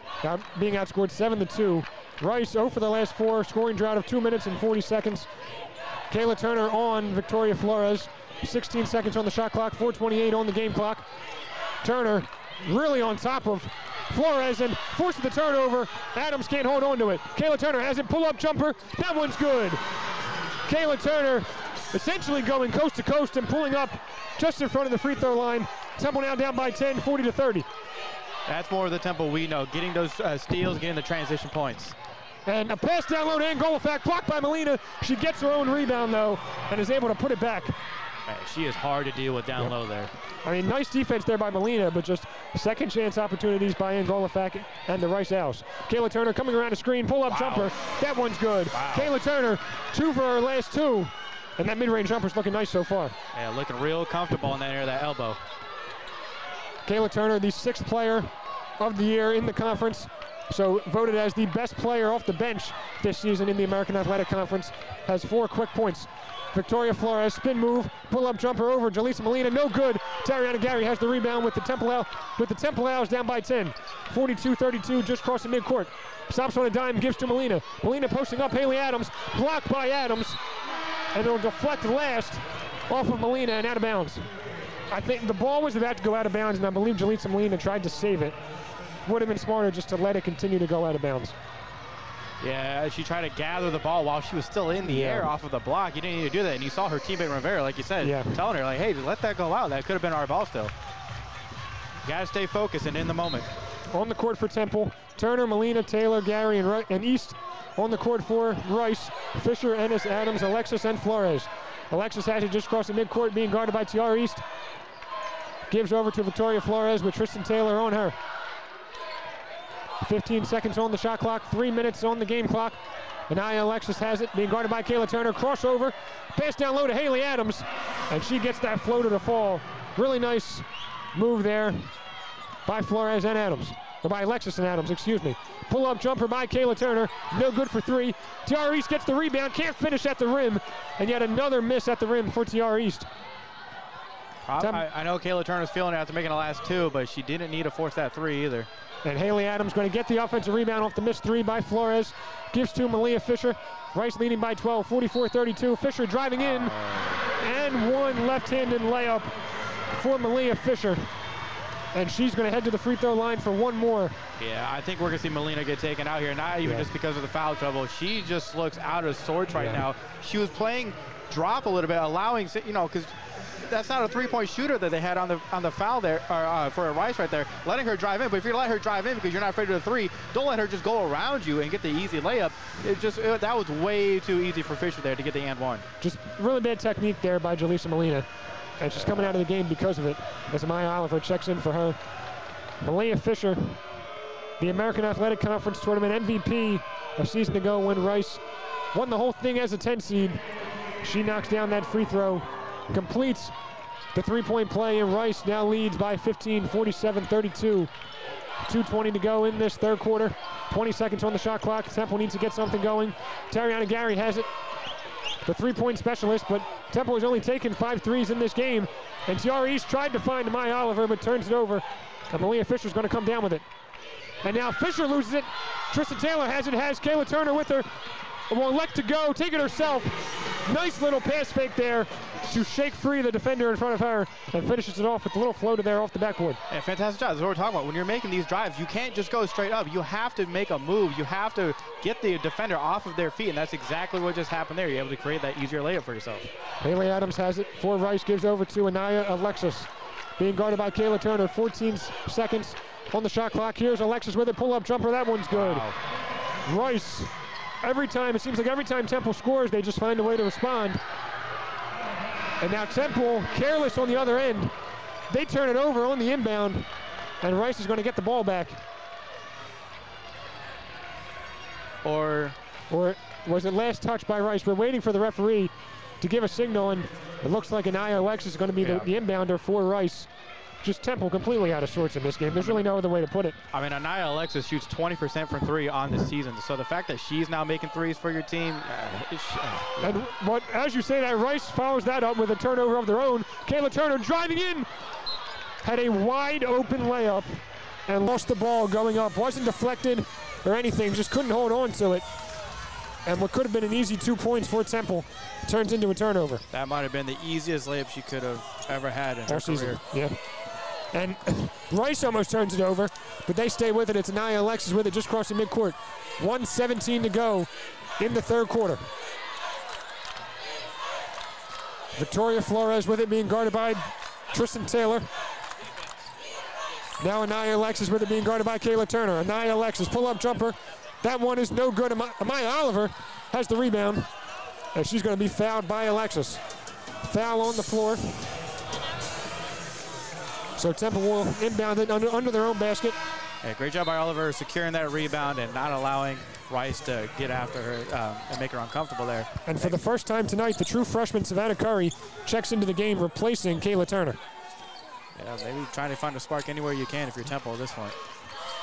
being outscored 7-2. Rice 0 for the last 4, scoring drought of 2 minutes and 40 seconds. Kayla Turner on Victoria Flores. 16 seconds on the shot clock, 4:28 on the game clock. Turner really on top of Flores and forces the turnover. Adams can't hold on to it. Kayla Turner has it, pull-up jumper. That one's good. Kayla Turner essentially going coast to coast and pulling up just in front of the free throw line. Temple now down by 10, 40-30. That's more of the Temple we know, getting those steals, getting the transition points. And a pass down low to Ann Golofac, blocked by Molina. She gets her own rebound, though, and is able to put it back. Man, she is hard to deal with down low there. I mean, nice defense there by Molina, but just second chance opportunities by Ann Golofac and the Rice Owls. Kayla Turner coming around the screen, pull-up jumper. That one's good. Wow. Kayla Turner, 2 for her last 2. And that mid-range jumper's looking nice so far. Yeah, looking real comfortable in that area of that elbow. Kayla Turner, the 6th player of the year in the conference. So voted as the best player off the bench this season in the American Athletic Conference. Has 4 quick points. Victoria Flores, spin move, pull-up jumper over Jaleesa Molina, no good. Tariana Gary has the rebound with the Temple Owls down by 10. 42-32, just crossing midcourt. Stops on a dime, gives to Molina. Molina posting up Haley Adams, blocked by Adams, and it'll deflect last off of Molina and out of bounds. I think the ball was about to go out of bounds, and I believe Jaleesa Molina tried to save it. Would have been smarter just to let it continue to go out of bounds. Yeah, she tried to gather the ball while she was still in the air off of the block. You didn't need to do that, and you saw her teammate Rivera, like you said, telling her, like, hey, let that go out. That could have been our ball still. You got to stay focused and in the moment. On the court for Temple, Turner, Molina, Taylor, Gary, and East. On the court for Rice, Fisher, Ennis, Adams, Alexis, and Flores. Alexis has it just crossing midcourt, being guarded by Tiara East. Gives over to Victoria Flores with Tristan Taylor on her. 15 seconds on the shot clock, 3 minutes on the game clock. Anaya Alexis has it, being guarded by Kayla Turner. Crossover, pass down low to Haley Adams, and she gets that floater to fall. Really nice move there by Flores and Adams, or by Alexis and Adams, excuse me. Pull-up jumper by Kayla Turner, no good for 3. Tiara East gets the rebound, can't finish at the rim, and yet another miss at the rim for Tiara East. I know Kayla Turner's feeling it after making the last 2, but she didn't need to force that 3 either. And Haley Adams going to get the offensive rebound off the missed 3 by Flores. Gives to Malia Fisher. Rice leading by 12, 44-32. Fisher driving in. And one left-handed layup for Malia Fisher. And she's going to head to the free throw line for 1 more. Yeah, I think we're going to see Molina get taken out here. Not even just because of the foul trouble. She just looks out of sorts right now. She was playing drop a little bit, allowing, you know, because that's not a 3-point shooter that they had on the foul there, for Rice right there, letting her drive in. But if you let her drive in because you're not afraid of the 3, don't let her just go around you and get the easy layup. That was way too easy for Fisher there to get the and 1. Just really bad technique there by Jaleesa Molina. And she's coming out of the game because of it, as Amaya Oliver checks in for her. Malia Fisher, the American Athletic Conference Tournament MVP a season ago when Rice won the whole thing as a 10 seed. She knocks down that free throw, completes the 3-point play, and Rice now leads by 15, 47-32. 2:20 to go in this third quarter. 20 seconds on the shot clock. Temple needs to get something going. Tariana Gary has it, the 3-point specialist, but Temple has only taken 5 threes in this game. And Tiara East tried to find Amaya Oliver, but turns it over. And Malia Fisher's going to come down with it. And now Fisher loses it. Tristan Taylor has it, has Kayla Turner with her. Will elect to go, take it herself. Nice little pass fake there to shake free the defender in front of her and finishes it off with a little floater there off the backboard. Yeah, fantastic job. That's what we're talking about. When you're making these drives, you can't just go straight up. You have to make a move. You have to get the defender off of their feet, and that's exactly what just happened there. You're able to create that easier layup for yourself. Haley Adams has it for Rice, gives over to Anaya Alexis. Being guarded by Kayla Turner, 14 seconds on the shot clock. Here's Alexis with a pull-up jumper. That one's good. Wow. Rice, it seems like every time Temple scores, they just find a way to respond. And now Temple, careless on the other end. They turn it over on the inbound, and Rice is going to get the ball back. Or was it last touch by Rice? We're waiting for the referee to give a signal, and it looks like Anaya Alexis is going to be the inbounder for Rice. Just Temple completely out of sorts in this game. There's really no other way to put it. I mean, Anaya Alexis shoots 20% from three on this season. So the fact that she's now making threes for your team. As you say that, Rice follows that up with a turnover of their own. Kayla Turner driving in. Had a wide open layup and lost the ball going up. Wasn't deflected or anything, just couldn't hold on to it. And what could have been an easy 2 points for Temple turns into a turnover. That might have been the easiest layup she could have ever had in her career. Yeah. And Rice almost turns it over, but they stay with it. It's Anaya Alexis with it just crossing midcourt. 1:17 to go in the third quarter. Victoria Flores with it, being guarded by Tristan Taylor. Now Anaya Alexis with it, being guarded by Kayla Turner. Anaya Alexis, pull-up jumper. That one is no good. Amaya Oliver has the rebound, and she's going to be fouled by Alexis. Foul on the floor. So Temple will inbound it under their own basket. Yeah, great job by Oliver securing that rebound and not allowing Rice to get after her and make her uncomfortable there. And for the first time tonight, the true freshman Savannah Curry checks into the game, replacing Kayla Turner. Yeah, maybe trying to find a spark anywhere you can if you're Temple at this point.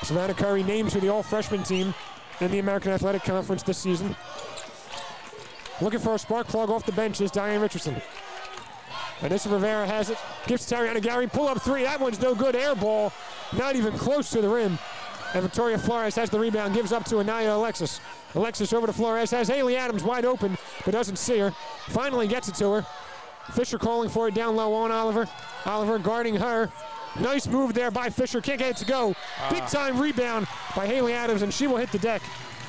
Savannah Curry named to the all-freshman team in the American Athletic Conference this season. Looking for a spark plug off the bench is Diane Richardson. Anissa Rivera has it, gives to Tariana Gary, pull up three, that one's no good, air ball, not even close to the rim. And Victoria Flores has the rebound, gives up to Anaya Alexis. Alexis over to Flores, has Haley Adams wide open, but doesn't see her. Finally gets it to her. Fisher calling for it down low on Oliver. Oliver guarding her. Nice move there by Fisher, can't get it to go. Big time rebound by Haley Adams, and she will hit the deck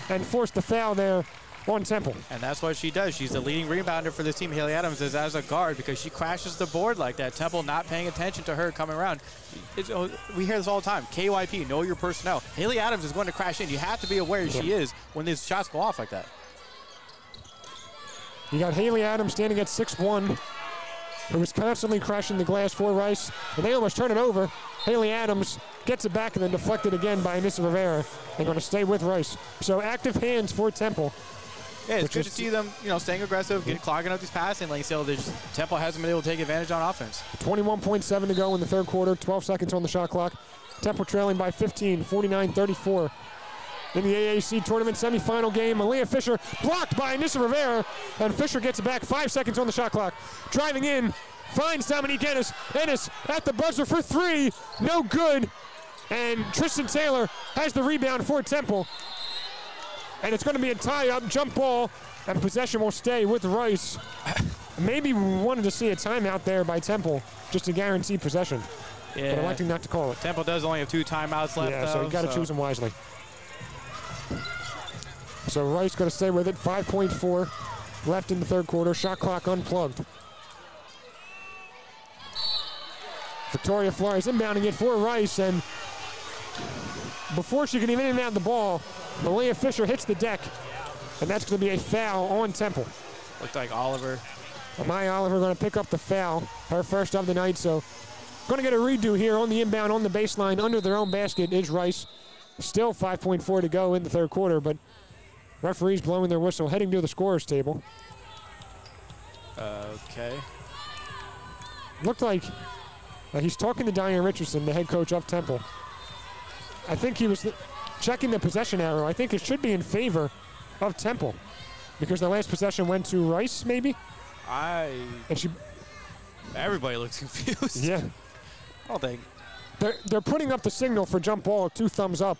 and force the foul there on Temple. And that's what she does. She's the leading rebounder for this team. Haley Adams is as a guard because she crashes the board like that. Temple not paying attention to her coming around. We hear this all the time. KYP, know your personnel. Haley Adams is going to crash in. You have to be aware she is when these shots go off like that. You got Haley Adams standing at 6'1", who was constantly crashing the glass for Rice, and they almost turn it over. Haley Adams gets it back and then deflected again by Anissa Rivera. They're going to stay with Rice. So active hands for Temple. Yeah, it's good to see them, staying aggressive, clogging up these passing lanes. So Temple hasn't been able to take advantage on offense. 21.7 to go in the third quarter, 12 seconds on the shot clock. Temple trailing by 15, 49-34. In the AAC tournament semifinal game, Aaliyah Fisher blocked by Anissa Rivera, and Fisher gets it back, 5 seconds on the shot clock. Driving in, finds Dominique Ennis. Ennis at the buzzer for three, no good. And Tristan Taylor has the rebound for Temple. And it's going to be a tie-up jump ball, and possession will stay with Rice. Maybe we wanted to see a timeout there by Temple just to guarantee possession. Yeah. But I'm electing not to call it. Temple does only have 2 timeouts left, so you got to choose them wisely. So Rice going to stay with it. 5.4 left in the third quarter. Shot clock unplugged. Victoria Flores inbounding it for Rice, and before she can even inbound the ball, Aaliyah Fisher hits the deck, and that's going to be a foul on Temple. Looked like Oliver. Amaya Oliver going to pick up the foul, her first of the night. So going to get a redo here on the inbound on the baseline under their own basket is Rice. Still 5.4 to go in the third quarter, but referees blowing their whistle, heading to the scorer's table. Okay. Looked like he's talking to Diane Richardson, the head coach of Temple. I think he was checking the possession arrow. I think it should be in favor of Temple because the last possession went to Rice, maybe? Everybody looks confused. Yeah. I don't think. They're putting up the signal for jump ball, 2 thumbs up.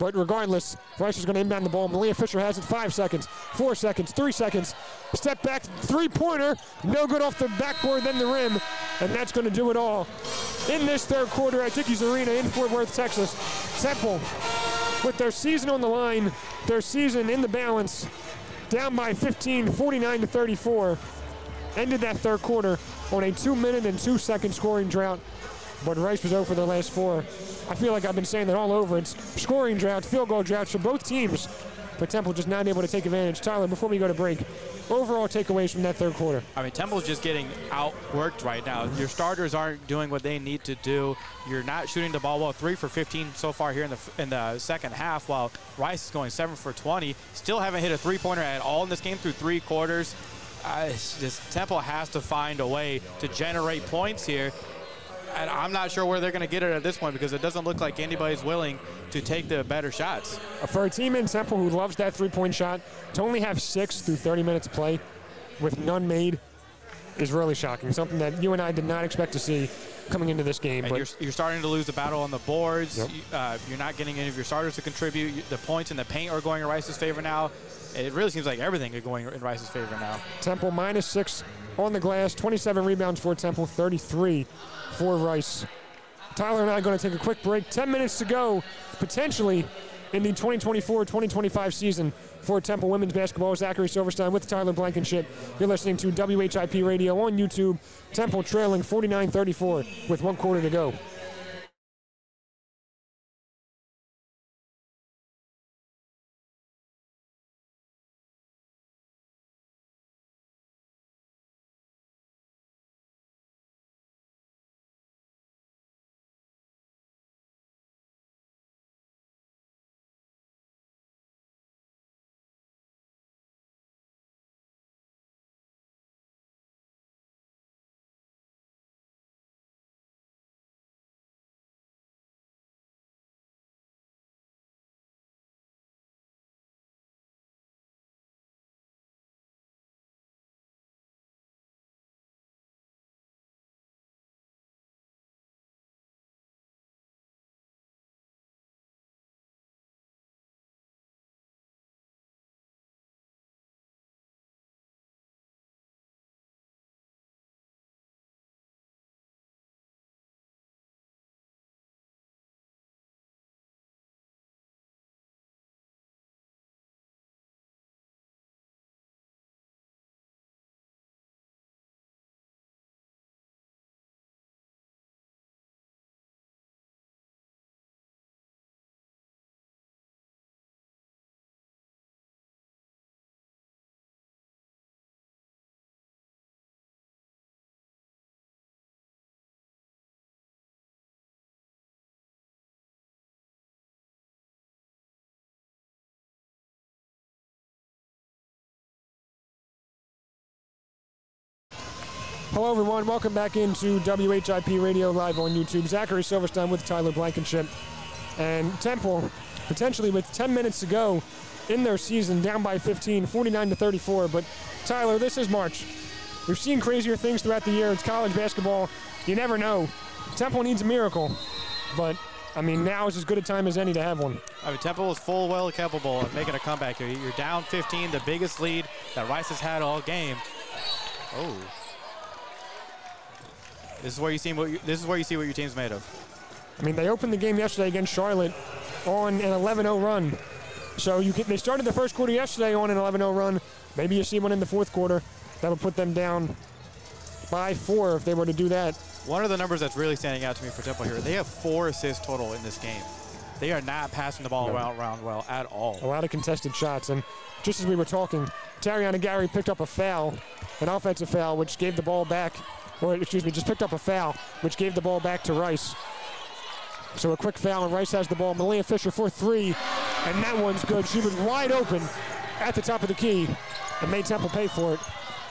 But regardless, Rice is going to inbound the ball. Malia Fisher has it. 5 seconds, 4 seconds, 3 seconds. Step back, three-pointer. No good off the backboard, then the rim. And that's going to do it all. In this third quarter at Dickies Arena in Fort Worth, Texas, Temple, with their season on the line, their season in the balance, down by 15, 49-34. Ended that third quarter on a 2-minute and 2-second scoring drought. But Rice was over their last 4. I feel like I've been saying that all over. It's scoring droughts, field goal droughts for both teams. But Temple just not able to take advantage. Tyler, before we go to break, overall takeaways from that third quarter. I mean, Temple's just getting outworked right now. Your starters aren't doing what they need to do. You're not shooting the ball well. 3 for 15 so far here in the second half, while Rice is going 7 for 20. Still haven't hit a three-pointer at all in this game through 3 quarters. It's just Temple has to find a way to generate points here. And I'm not sure where they're going to get it at this point because it doesn't look like anybody's willing to take the better shots. For a team in Temple who loves that three-point shot, to only have 6 through 30 minutes of play with none made is really shocking. Something that you and I did not expect to see coming into this game. And but you're starting to lose the battle on the boards. Yep. You're not getting any of your starters to contribute. The points in the paint are going in Rice's favor now. It really seems like everything is going in Rice's favor now. Temple -6 on the glass, 27 rebounds for Temple, 33 for Rice. Tyler and I are going to take a quick break. 10 minutes to go, potentially, in the 2024-2025 season for Temple women's basketball. Zachary Silverstein with Tyler Blankenship. You're listening to WHIP Radio on YouTube. Temple trailing 49-34 with 1 quarter to go. Hello, everyone. Welcome back into WHIP Radio live on YouTube. Zachary Silverstein with Tyler Blankenship. And Temple, potentially with 10 minutes to go in their season, down by 15, 49-34. But, Tyler, this is March. We've seen crazier things throughout the year. It's college basketball. You never know. Temple needs a miracle. But, I mean, now is as good a time as any to have one. I mean, Temple is full well capable of making a comeback here. You're down 15, the biggest lead that Rice has had all game. Oh. This is where you see what your team's made of. I mean, they opened the game yesterday against Charlotte on an 11-0 run. So they started the first quarter yesterday on an 11-0 run. Maybe you see one in the fourth quarter. That would put them down by 4 if they were to do that. One of the numbers that's really standing out to me for Temple here, they have 4 assists total in this game. They are not passing the ball around well at all. A lot of contested shots. And just as we were talking, Tariana Gary picked up a foul, an offensive foul, which gave the ball back. Or, excuse me, just picked up a foul, which gave the ball back to Rice. So a quick foul, and Rice has the ball. Malia Fisher for 3, and that one's good. She was wide open at the top of the key and made Temple pay for it,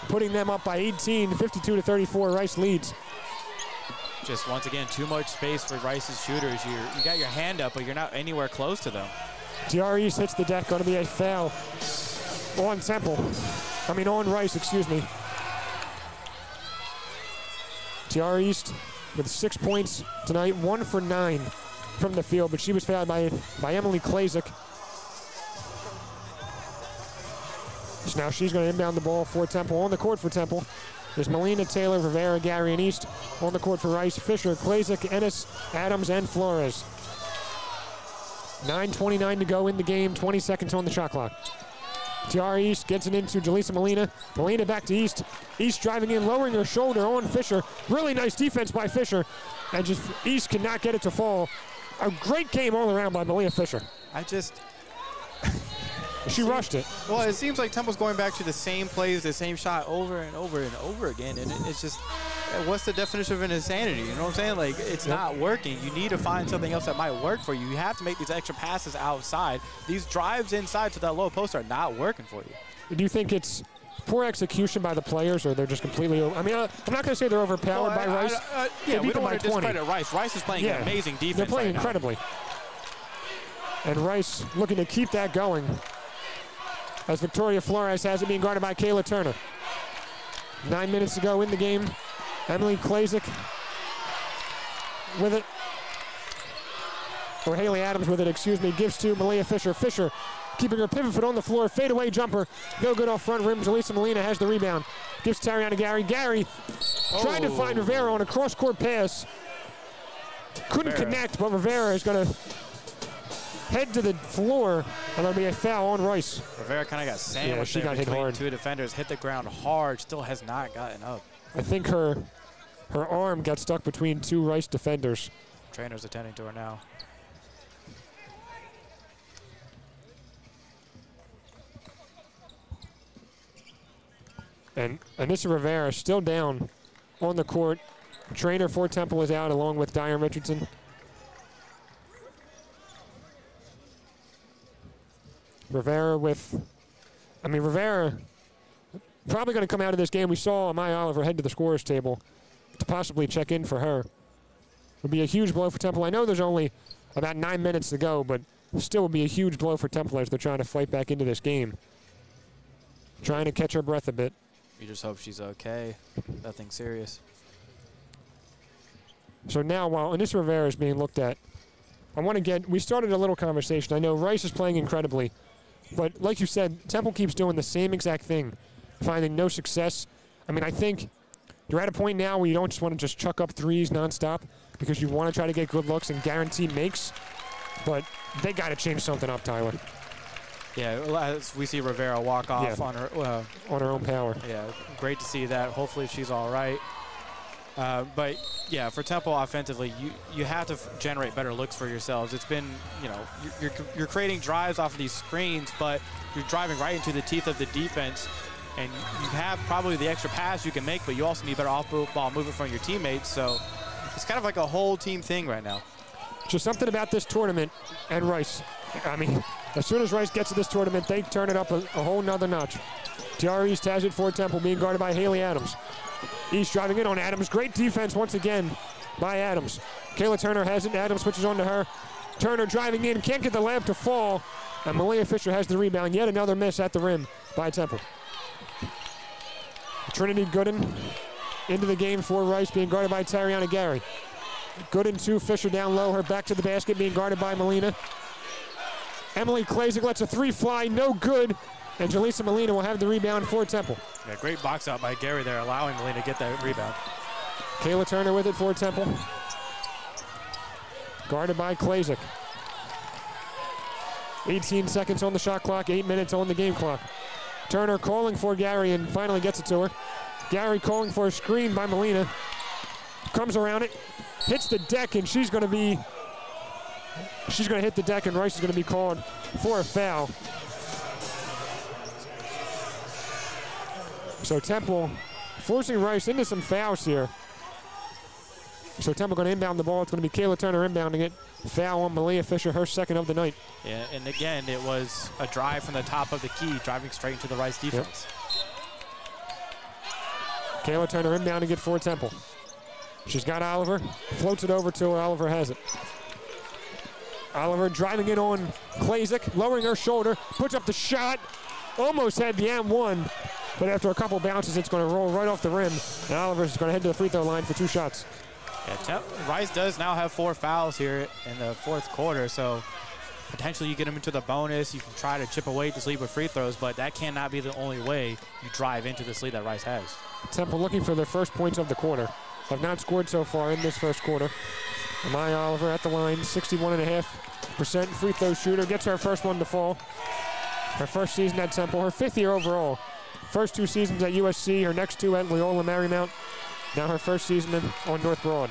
putting them up by 18, 52-34. Rice leads. Just once again, too much space for Rice's shooters. You got your hand up, but you're not anywhere close to them. Tiara East hits the deck. Going to be a foul on Temple. I mean, on Rice, excuse me. Tiara East with 6 points tonight, 1 for 9 from the field, but she was fouled by Emily Klasick. So now she's going to inbound the ball for Temple. On the court for Temple is Melina, Taylor, Rivera, Gary, and East. On the court for Rice, Fisher, Klasick, Ennis, Adams, and Flores. 9:29 to go in the game, 20 seconds on the shot clock. Tiara East gets it into Jaleesa Melina. Melina back to East. East driving in, lowering her shoulder on Fisher. Really nice defense by Fisher. And just East cannot get it to fall. A great game all around by Malia Fisher. She rushed it. Well, it seems like Temple's going back to the same plays, the same shot over and over and over again. And it's just, what's the definition of an insanity? You know what I'm saying? Like, it's not working. You need to find something else that might work for you. You have to make these extra passes outside. These drives inside to that low post are not working for you. Do you think it's poor execution by the players, or they're just completely I'm not going to say they're overpowered by Rice. Yeah, we don't want to discredit Rice. Rice is playing an amazing defense. They're playing right incredibly. And Rice looking to keep that going, as Victoria Flores has it, being guarded by Kayla Turner. 9 minutes to go in the game. Emily Klasick with it. Or Haley Adams with it, excuse me. Gives to Malia Fisher. Fisher keeping her pivot foot on the floor. Fadeaway jumper. No good off front rim. Jaleesa Melina has the rebound. Gives Tariana Gary. Gary trying to find Rivera on a cross-court pass. Couldn't connect, but Rivera is going to head to the floor, and there'll be a foul on Rice. Rivera kind of got sandwiched she got hit hard. Two defenders, hit the ground hard, still has not gotten up. I think her arm got stuck between two Rice defenders. Trainer's attending to her now. And Anissa Rivera still down on the court. Trainer for Temple is out along with Diane Richardson. Rivera probably going to come out of this game. We saw Amaya Oliver head to the scorer's table to possibly check in for her. Would be a huge blow for Temple. I know there's only about 9 minutes to go, but still would be a huge blow for Temple as they're trying to fight back into this game. Trying to catch her breath a bit. You just hope she's okay. Nothing serious. So now, while Anissa Rivera is being looked at, we started a little conversation. I know Rice is playing incredibly, but like you said, Temple keeps doing the same exact thing, finding no success. I mean, I think you're at a point now where you don't just want to just chuck up threes nonstop because you want to try to get good looks and guarantee makes, but they got to change something up, Tyler. Yeah, as we see Rivera walk off on her own power. Yeah, great to see that. Hopefully she's all right. But yeah, for Temple offensively, you have to generate better looks for yourselves. It's been, you're creating drives off of these screens, but you're driving right into the teeth of the defense, and you have probably the extra pass you can make, but you also need better off-ball movement from your teammates. So it's kind of like a whole team thing right now. Just something about this tournament and Rice. I mean, as soon as Rice gets to this tournament, they turn it up a whole nother notch. Tiara East has it for Temple, being guarded by Haley Adams. East driving in on Adams. Great defense once again by Adams. Kayla Turner has it. Adams switches on to her. Turner driving in. Can't get the layup to fall. And Malia Fisher has the rebound. Yet another miss at the rim by Temple. Trinity Gooden into the game for Rice, being guarded by Tariana Gary. Gooden to Fisher down low. Her back to the basket, being guarded by Melina. Emily Klasick lets a three fly. No good. And Jaleesa Melina will have the rebound for Temple. Yeah, great box out by Gary there, allowing Melina to get that rebound. Kayla Turner with it for Temple. Guarded by Klasick. 18 seconds on the shot clock, 8 minutes on the game clock. Turner calling for Gary and finally gets it to her. Gary calling for a screen by Melina. Comes around it, hits the deck, and she's going to hit the deck, and Rice is going to be called for a foul. So Temple forcing Rice into some fouls here. So Temple going to inbound the ball. It's going to be Kayla Turner inbounding it. Foul on Malia Fisher, her second of the night. Yeah, and again, it was a drive from the top of the key, driving straight into the Rice defense. Yep. Kayla Turner inbounding it for Temple. She's got Oliver, floats it over to her. Oliver has it. Oliver driving in on Klasick, lowering her shoulder, puts up the shot. Almost had the M1, but after a couple bounces, it's going to roll right off the rim. And Oliver's going to head to the free throw line for 2 shots. Yeah, Rice does now have 4 fouls here in the fourth quarter, so potentially you get them into the bonus. You can try to chip away this lead with free throws, but that cannot be the only way you drive into this lead that Rice has. Temple looking for their first points of the quarter. Have not scored so far in this first quarter. Amaya Oliver at the line, 61.5% free throw shooter. Gets her first one to fall. Her first season at Temple, her 5th year overall. First 2 seasons at USC, her next 2 at Loyola Marymount. Now her first season on North Broad.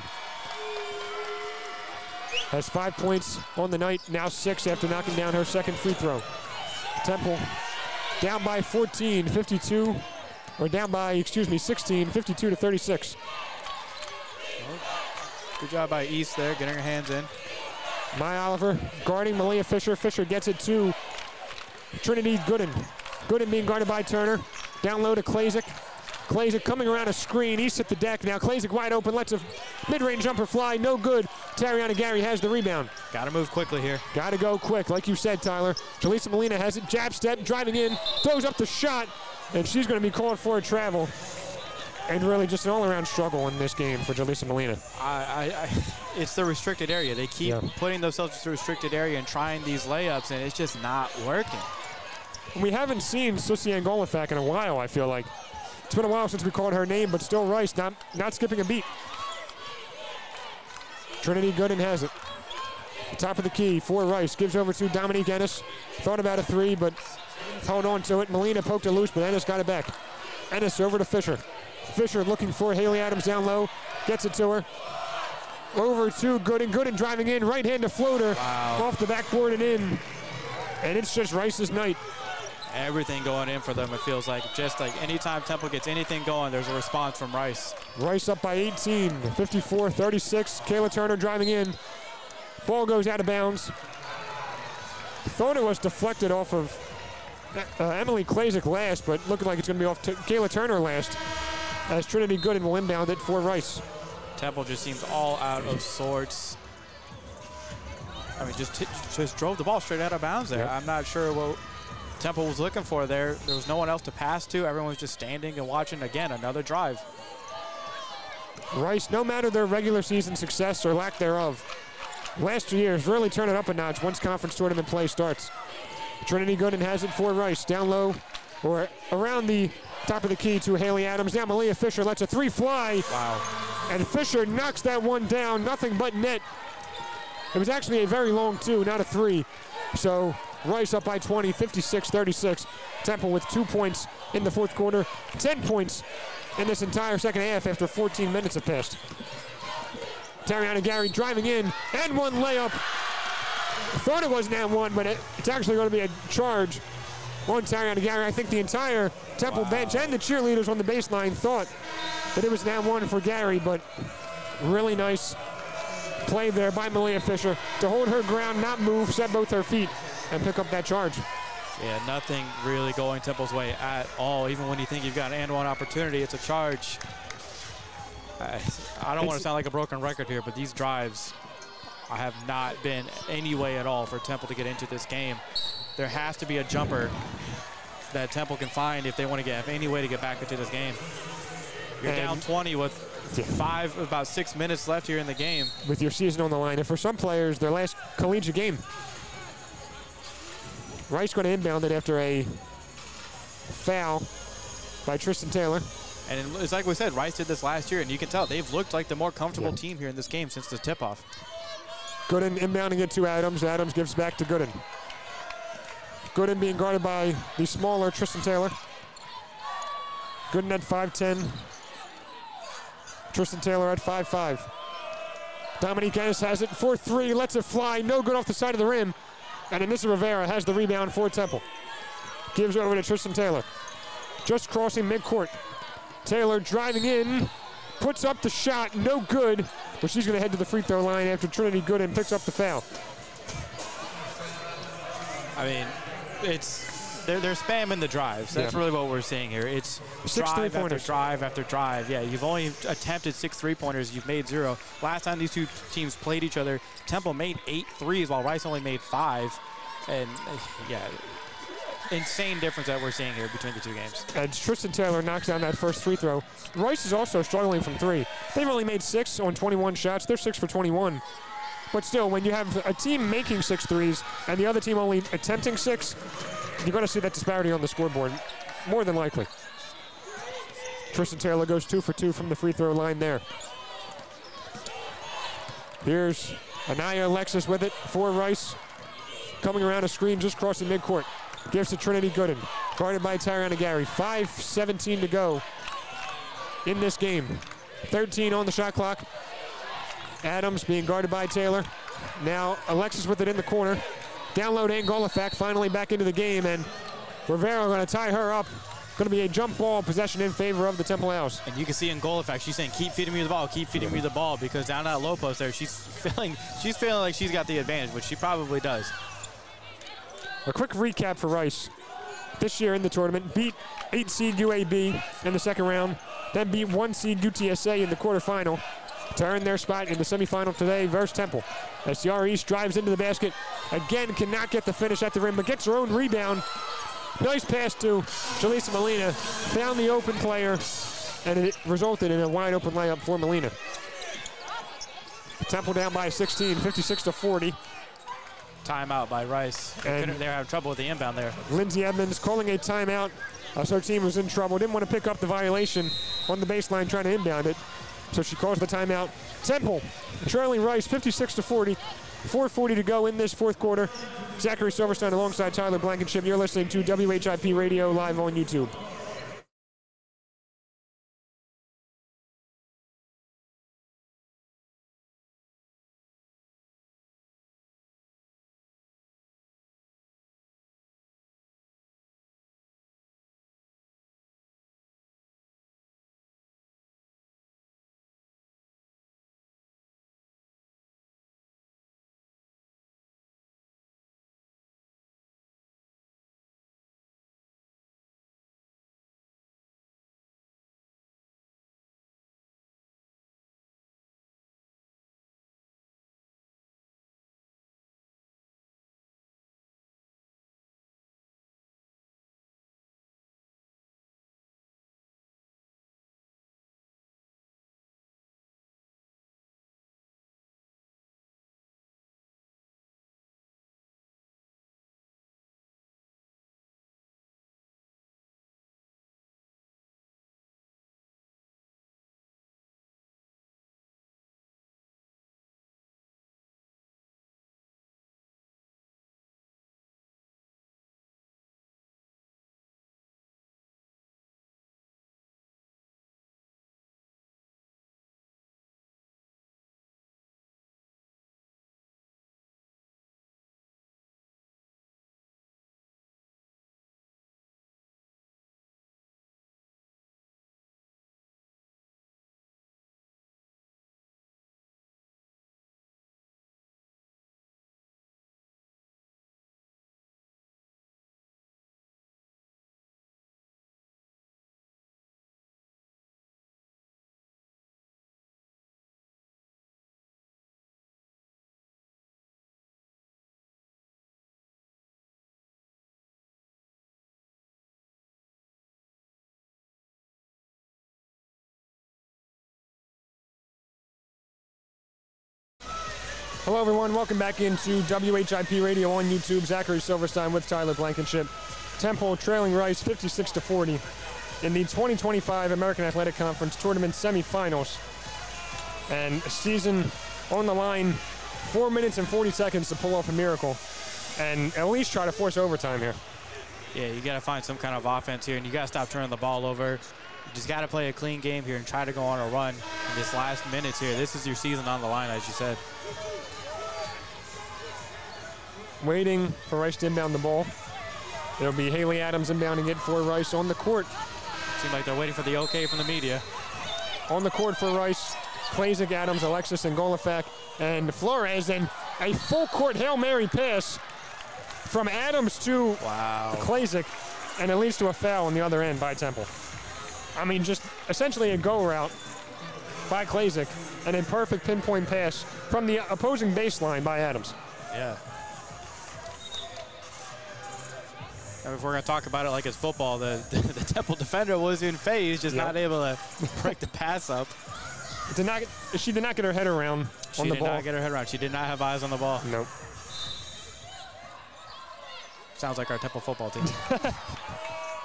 Has 5 points on the night, now 6 after knocking down her second free throw. Temple down by 14, 52, or down by, 16, 52 to 36. Good job by East there, getting her hands in. Maya Oliver guarding Malia Fisher. Fisher gets it to Trinity Gooden. Gooden being guarded by Turner. Down low to Klasick. Klasick coming around a screen. East at the deck now. Klasick wide open, lets a mid-range jumper fly. No good. Tariana Gary has the rebound. Got to move quickly here. Got to go quick, like you said, Tyler. Jaleesa Molina has it. Jab step, driving in, throws up the shot, and she's going to be called for a travel. And really just an all-around struggle in this game for Jaleesa Molina. It's the restricted area. They keep putting themselves into the restricted area and trying these layups, and it's just not working. We haven't seen Susie Angolafak in a while, I feel like. It's been a while since we called her name, but still Rice not skipping a beat. Trinity Gooden has it. Top of the key for Rice. Gives over to Dominique Ennis. Thought about a 3, but held on to it. Molina poked it loose, but Ennis got it back. Ennis over to Fisher. Fisher looking for Haley Adams down low. Gets it to her. Over to Gooden. Gooden driving in. Right-handed floater. Wow. Off the backboard and in. And it's just Rice's night. Everything going in for them, it feels like. Just like anytime Temple gets anything going, there's a response from Rice. Rice up by 18, 54-36. Kayla Turner driving in. Ball goes out of bounds. Thought it was deflected off of Emily Klasick last, but looking like it's going to be off Kayla Turner last, as Trinity Gooden will inbound it for Rice. Temple just seems all out of sorts. I mean, just drove the ball straight out of bounds there. Yep. I'm not sure what Temple was looking for there. There was no one else to pass to. Everyone was just standing and watching. Again, another drive. Rice, no matter their regular season success or lack thereof, last 2 years really turn it up a notch once conference tournament play starts. Trinity Gooden has it for Rice. Down low or around the top of the key to Haley Adams. Now Malia Fisher lets a 3 fly. Wow. And Fisher knocks that one down. Nothing but net. It was actually a very long 2, not a 3. So Rice up by 20, 56-36. Temple with 2 points in the fourth quarter. 10 points in this entire second half after 14 minutes have passed. Tariana Gary driving in, and one layup. I thought it was an and one, but it's actually going to be a charge on Tariana Gary. I think the entire Temple bench and the cheerleaders on the baseline thought that it was an and one for Gary, but really nice play there by Malia Fisher to hold her ground, not move, set both her feet, and pick up that charge. Yeah, nothing really going Temple's way at all. Even when you think you've got an and one opportunity, it's a charge. I don't want to sound like a broken record here, but these drives have not been any way at all for Temple to get into this game. There has to be a jumper that Temple can find if they want to have any way to get back into this game. You're down 20 with about 6 minutes left here in the game. With your season on the line, and for some players, their last collegiate game. Rice going to inbound it after a foul by Tristan Taylor. And it's like we said, Rice did this last year, and you can tell they've looked like the more comfortable team here in this game since the tip-off. Gooden inbounding it to Adams. Adams gives back to Gooden. Gooden being guarded by the smaller Tristan Taylor. Gooden at 5'10". Tristan Taylor at 5'5". Dominique Ennis has it for 3, lets it fly, no good off the side of the rim. And Anissa Rivera has the rebound for Temple. Gives over to Tristan Taylor. Just crossing midcourt. Taylor driving in, puts up the shot, no good, but she's going to head to the free throw line after Trinity Gooden picks up the foul. I mean, they're spamming the drives. That's really what we're seeing here. It's 6 drive after three-pointers. drive after drive. Yeah, you've only attempted 6 3-pointers. You've made 0. Last time these two teams played each other, Temple made 8 threes while Rice only made 5. And yeah, insane difference that we're seeing here between the two games. And Tristan Taylor knocks down that first free throw. Rice is also struggling from three. They've only made 6 on 21 shots. They're 6 for 21. But still, when you have a team making 6 threes and the other team only attempting 6, you're going to see that disparity on the scoreboard, more than likely. Tristan Taylor goes 2 for 2 from the free throw line there. Here's Anaya Alexis with it for Rice. Coming around a screen just crossing midcourt. Gives to Trinity Gooden. Guarded by Tyranna Gary. 5:17 to go in this game. 13 on the shot clock. Adams being guarded by Taylor. Now Alexis with it in the corner. Down low to Ngolafak, finally back into the game, and Rivera going to tie her up. Going to be a jump ball possession in favor of the Temple Owls. And you can see in Ngolafak, she's saying, keep feeding me the ball, keep feeding me the ball, because down at low post there, she's feeling like she's got the advantage, which she probably does. A quick recap for Rice. This year in the tournament, beat 8 seed UAB in the second round, then beat 1 seed UTSA in the quarterfinal to earn their spot in the semifinal today versus Temple. As Ciara East drives into the basket, again cannot get the finish at the rim, but gets her own rebound. Nice pass to Jaleesa Molina, found the open player, and it resulted in a wide open layup for Molina. Temple down by 16, 56-40. Timeout by Rice. They're having trouble with the inbound there. Lindsay Edmonds calling a timeout. So her team was in trouble. Didn't want to pick up the violation on the baseline trying to inbound it. So she calls the timeout. Temple trailing Rice 56-40. 4:40 to go in this fourth quarter. Zachary Silverstein alongside Tyler Blankenship. You're listening to WHIP Radio live on YouTube. Hello, everyone. Welcome back into WHIP Radio on YouTube. Zachary Silverstein with Tyler Blankenship. Temple trailing Rice 56-40 in the 2025 American Athletic Conference Tournament semifinals. And a season on the line, 4 minutes and 40 seconds to pull off a miracle and at least try to force overtime here. Yeah, you got to find some kind of offense here, and you got to stop turning the ball over. You just got to play a clean game here and try to go on a run in this last minutes here. This is your season on the line, as you said. Waiting for Rice to inbound the ball. It'll be Haley Adams inbounding it for Rice on the court. Seems like they're waiting for the okay from the media. On the court for Rice, Klazek, Adams, Alexis, and Ngolafak, and Flores, and a full court Hail Mary pass from Adams to Klazek, and it leads to a foul on the other end by Temple. I mean, just essentially a go route by Klazek, and a perfect pinpoint pass from the opposing baseline by Adams. Yeah. And if we're going to talk about it like it's football, the Temple defender was in phase, just not able to break the pass up. She did not get her head around on the ball. She did not get her head around. She did not have eyes on the ball. Nope. Sounds like our Temple football team.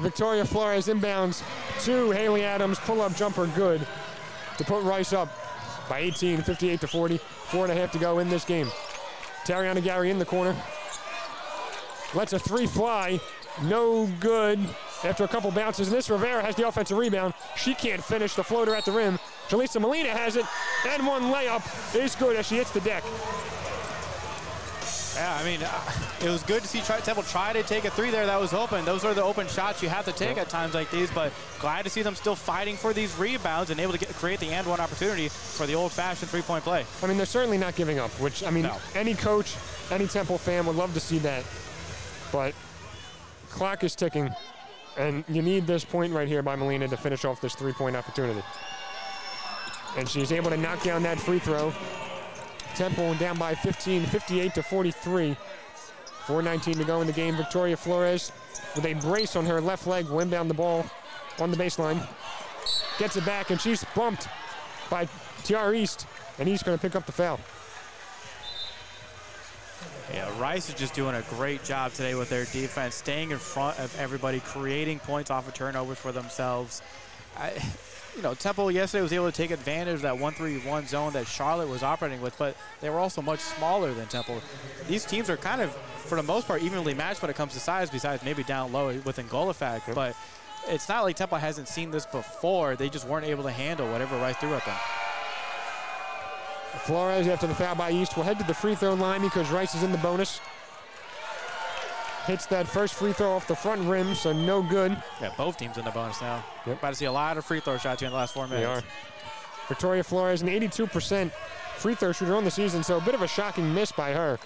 Victoria Flores inbounds to Haley Adams. Pull-up jumper good to put Rice up by 18, 58-40. 4.5 to go in this game. Tariana Gary in the corner. Lets a three fly. No good after a couple bounces. Nissa Rivera has the offensive rebound. She can't finish the floater at the rim. Jaleesa Molina has it, and one layup is good as she hits the deck. Yeah, I mean, it was good to see Temple try to take a three there. That was open. Those are the open shots you have to take at times like these, but glad to see them still fighting for these rebounds and able to create the and one opportunity for the old-fashioned three-point play. I mean, they're certainly not giving up, which, I mean, any coach, any Temple fan would love to see that. But clock is ticking, and you need this point right here by Molina to finish off this three-point opportunity. And she's able to knock down that free throw. Temple down by 15, 58-43. 4:19 to go in the game. Victoria Flores with a brace on her left leg will inbound the ball on the baseline. Gets it back, and she's bumped by Tiara East, and he's going to pick up the foul. Yeah, Rice is just doing a great job today with their defense, staying in front of everybody, creating points off of turnovers for themselves. You know, Temple yesterday was able to take advantage of that 1-3-1 zone that Charlotte was operating with, but they were also much smaller than Temple. These teams are kind of, for the most part, evenly matched when it comes to size, besides maybe down low with Ngolofak. But it's not like Temple hasn't seen this before. They just weren't able to handle whatever Rice threw at them. Flores, after the foul by East, will head to the free throw line because Rice is in the bonus. Hits that first free throw off the front rim, so no good. Yeah, both teams in the bonus now. Yep. About to see a lot of free throw shots here in the last 4 minutes. They are. Victoria Flores, an 82% free throw shooter on the season, so a bit of a shocking miss by her.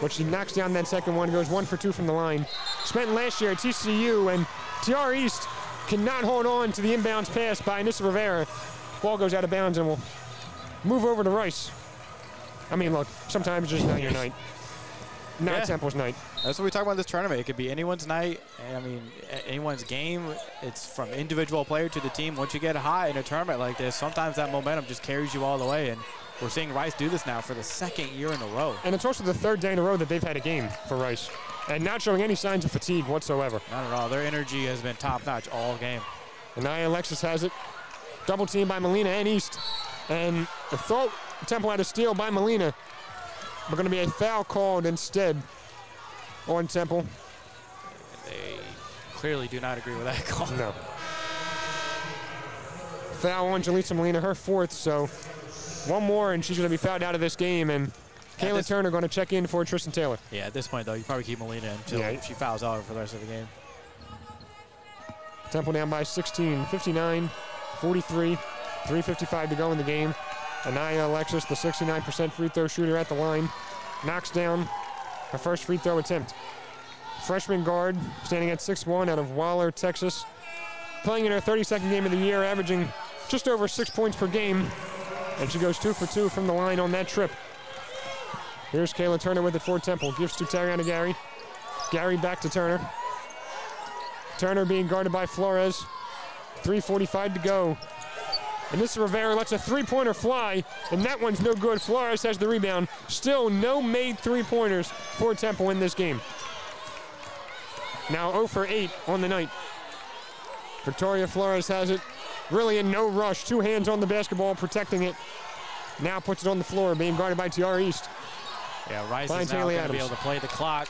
But she knocks down that second one, goes 1 for 2 from the line. Spent last year at TCU, and Tiara East cannot hold on to the inbounds pass by Nissa Rivera. Ball goes out of bounds and will move over to Rice. I mean, look, sometimes it's just not your night. Not Temple's night. That's what we talk about in this tournament. It could be anyone's night. I mean, anyone's game. It's from individual player to the team. Once you get hot in a tournament like this, sometimes that momentum just carries you all the way. And we're seeing Rice do this now for the second year in a row. And it's also the third day in a row that they've had a game for Rice. And not showing any signs of fatigue whatsoever. Not at all. Their energy has been top-notch all game. And Nia Alexis has it. Double team by Molina and East. And the thought Temple had a steal by Molina. But going to be a foul called instead on Temple. They clearly do not agree with that call. No. Foul on Jaleesa Molina, her fourth, so one more and she's going to be fouled out of this game. And Kayla Turner going to check in for Tristan Taylor. Yeah, at this point, though, you probably keep Molina until she fouls out for the rest of the game. Temple down by 16, 59, 43, 3:55 to go in the game. Nia Alexis, the 69% free throw shooter at the line, knocks down her first free throw attempt. Freshman guard, standing at 6'1", out of Waller, Texas. Playing in her 32nd game of the year, averaging just over 6 points per game. And she goes 2 for 2 from the line on that trip. Here's Kayla Turner with it for Temple. Gives to Tariana Gary. Gary back to Turner. Turner being guarded by Flores. 3:45 to go. And Nissa Rivera lets a three-pointer fly, and that one's no good. Flores has the rebound. Still no made three-pointers for Temple in this game. Now 0 for 8 on the night. Victoria Flores has it. Really in no rush. 2 hands on the basketball, protecting it. Now puts it on the floor, being guarded by Tiara East. Yeah, Rice is now going to be able to play the clock,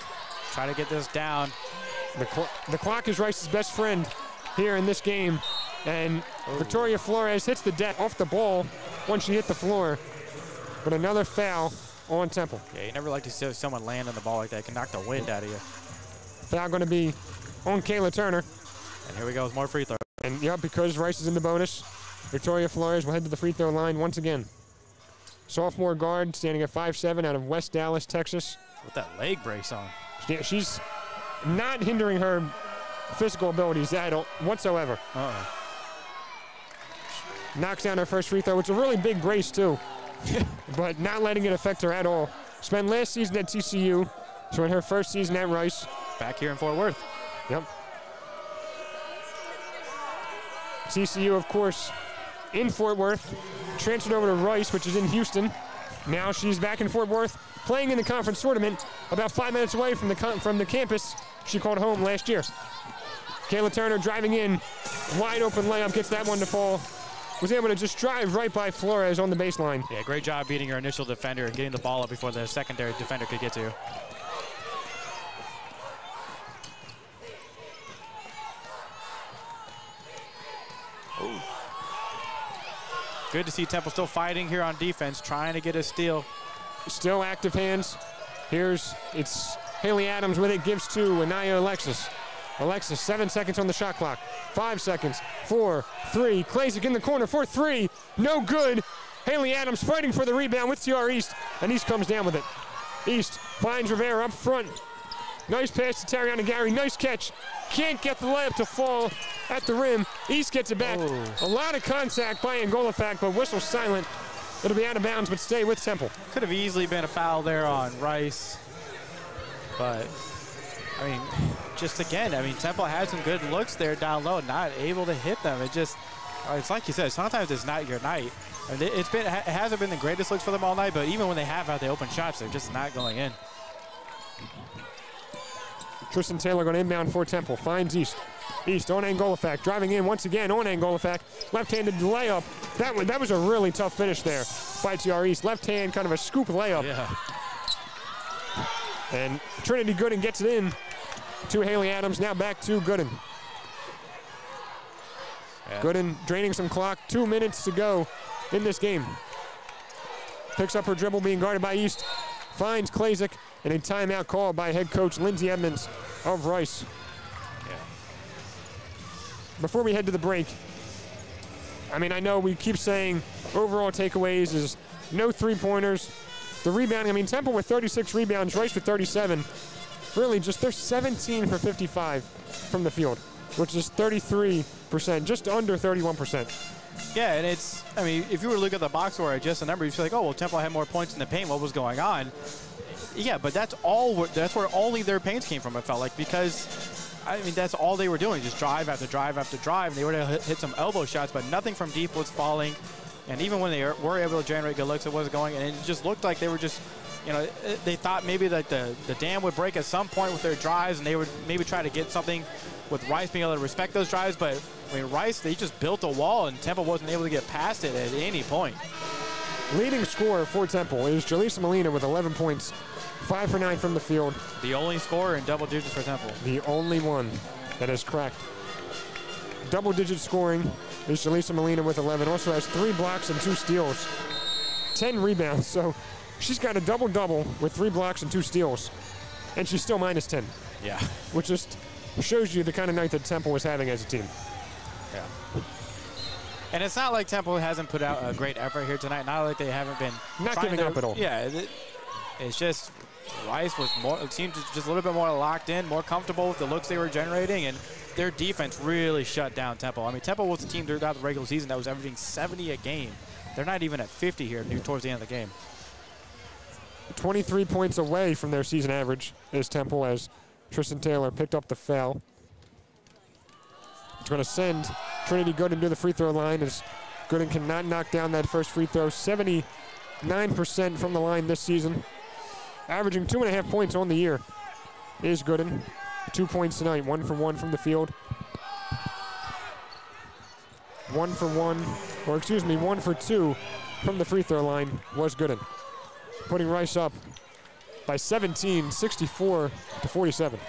try to get this down. The clock is Rice's best friend here in this game. And Victoria Flores hits the deck off the ball once she hit the floor. But another foul on Temple. Yeah, you never like to see someone land on the ball like that. It can knock the wind out of you. Foul going to be on Kayla Turner. And here we go with more free throws. And yeah, because Rice is in the bonus, Victoria Flores will head to the free throw line once again. Sophomore guard, standing at 5'7", out of West Dallas, Texas. With that leg brace on. Yeah, she's not hindering her physical abilities at all whatsoever. Knocks down her first free throw. It's a really big brace, too. But not letting it affect her at all. Spent last season at TCU, so in her first season at Rice. Back here in Fort Worth. Yep. CCU, of course, in Fort Worth, transferred over to Rice, which is in Houston. Now she's back in Fort Worth, playing in the conference tournament, about 5 minutes away from the campus she called home last year. Kayla Turner driving in, wide open layup, gets that one to fall. Was able to just drive right by Flores on the baseline. Yeah, great job beating her initial defender and getting the ball up before the secondary defender could get to her. Ooh. Good to see Temple still fighting here on defense, trying to get a steal. Still active hands. It's Haley Adams with it, gives to Anaya Alexis. Alexis, 7 seconds on the shot clock. 5 seconds, 4, 3. Klasick in the corner for 3. No good. Haley Adams fighting for the rebound with TR East, and East comes down with it. East finds Rivera up front. Nice pass to Tariana Gary. Nice catch. Can't get the layup to fall at the rim. East gets it back. Oh. A lot of contact by Angolafak, but whistle silent. It'll be out of bounds, but stay with Temple. Could have easily been a foul there on Rice. But, I mean, just again, Temple had some good looks there down low, not able to hit them. It's like you said, sometimes it's not your night. It hasn't been the greatest looks for them all night, but even when they have had the open shots, they're just not going in. Tristan Taylor going inbound for Temple. Finds East. East on Angolafak. Driving in once again on Angolafak. Left-handed layup. That was a really tough finish there by TR East. Left hand, kind of a scoop layup. Yeah. And Trinity Gooden gets it in to Haley Adams. Now back to Gooden. Yeah. Gooden draining some clock. 2 minutes to go in this game. Picks up her dribble, being guarded by East. Finds Klasick, and a timeout called by head coach Lindsay Edmonds of Rice. Yeah. Before we head to the break, I know we keep saying overall takeaways is no three-pointers. The rebounding, Temple with 36 rebounds, Rice with 37. Really, they're 17 for 55 from the field, which is 33%, just under 31%. Yeah, and if you were to look at the box score, just the number, you'd feel like, oh, well, Temple had more points in the paint. What was going on? Yeah, but that's where only their paints came from, it felt like, because, that's all they were doing, just drive after drive after drive. And they were able to hit some elbow shots, but nothing from deep was falling. And even when they were able to generate good looks, it wasn't going. And it just looked like they were just, they thought maybe that the dam would break at some point with their drives, and they would maybe try to get something with Rice being able to respect those drives. But, Rice, they just built a wall, and Temple wasn't able to get past it at any point. Leading scorer for Temple is Jaleesa Molina with 11 points, 5 for 9 from the field. The only scorer in double digits for Temple. The only one that has cracked double-digit scoring is Jaleesa Molina with 11. Also has 3 blocks and 2 steals, 10 rebounds. So she's got a double-double with 3 blocks and 2 steals, and she's still minus 10. Yeah. Which just shows you the kind of night that Temple was having as a team. Yeah. And it's not like Temple hasn't put out a great effort here tonight. Not like they haven't been not giving up at all. Yeah. It's just Rice was it seemed just a little bit more locked in, more comfortable with the looks they were generating, and their defense really shut down Temple. Temple was the team throughout the regular season that was averaging 70 a game. They're not even at 50 here towards the end of the game. 23 points away from their season average is Temple, as Tristan Taylor picked up the foul. It's going to send Trinity Gooden to the free throw line, as Gooden cannot knock down that first free throw. 79% from the line this season. Averaging 2.5 points on the year is Gooden. 2 points tonight, 1 for 1 from the field. 1 for 2 from the free throw line was Gooden. Putting Rice up by 17, 64 to 47.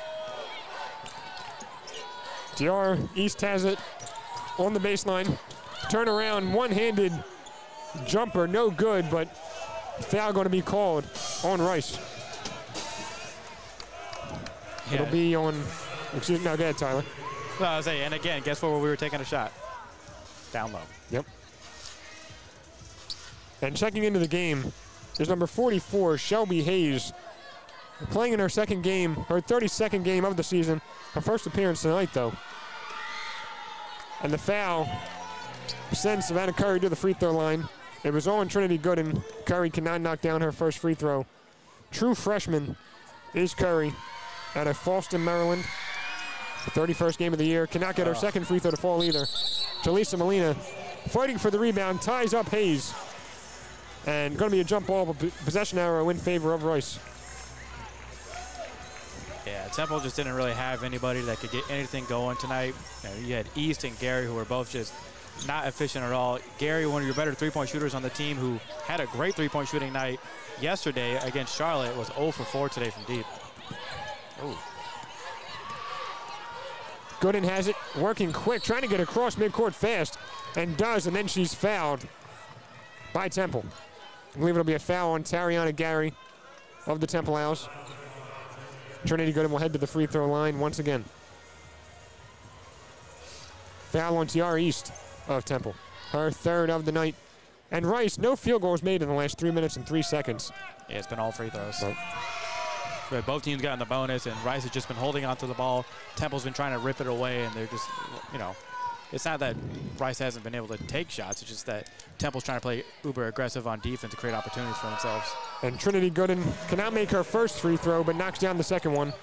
TR East has it on the baseline. Turnaround, one-handed jumper, no good, but foul going to be called on Rice. Yeah. It'll be on, go ahead, Tyler. Well, I was saying, and again, guess where we were taking a shot? Down low. Yep. And checking into the game is number 44, Shelby Hayes. Playing in her 32nd game of the season. Her first appearance tonight, though. And the foul sends Savannah Curry to the free throw line. It was on Trinity Gooden. Curry cannot knock down her first free throw. True freshman is Curry out of Falston, Maryland. 31st game of the year. Cannot get her second free throw to fall either. Jaleesa Molina fighting for the rebound, ties up Hayes. And going to be a jump ball, but possession arrow in favor of Rice. Yeah, Temple just didn't really have anybody that could get anything going tonight. You had East and Gary, who were both just not efficient at all. Gary, one of your better three-point shooters on the team, who had a great three-point shooting night yesterday against Charlotte, was 0 for 4 today from deep. Ooh. Gooden has it, working quick, trying to get across midcourt fast, and does, and then she's fouled by Temple. I believe it'll be a foul on Tariana Gary of the Temple Owls. Trinity Gooden will head to the free throw line once again. Foul on Tiara East of Temple, her third of the night. And Rice, no field goals made in the last 3 minutes and 3 seconds. Yeah, it's been all free throws. But both teams got in the bonus, and Rice has just been holding onto the ball. Temple's been trying to rip it away, and they're just, you know, it's not that Rice hasn't been able to take shots. It's just that Temple's trying to play uber aggressive on defense to create opportunities for themselves. And Trinity Gooden cannot make her first free throw, but knocks down the second one.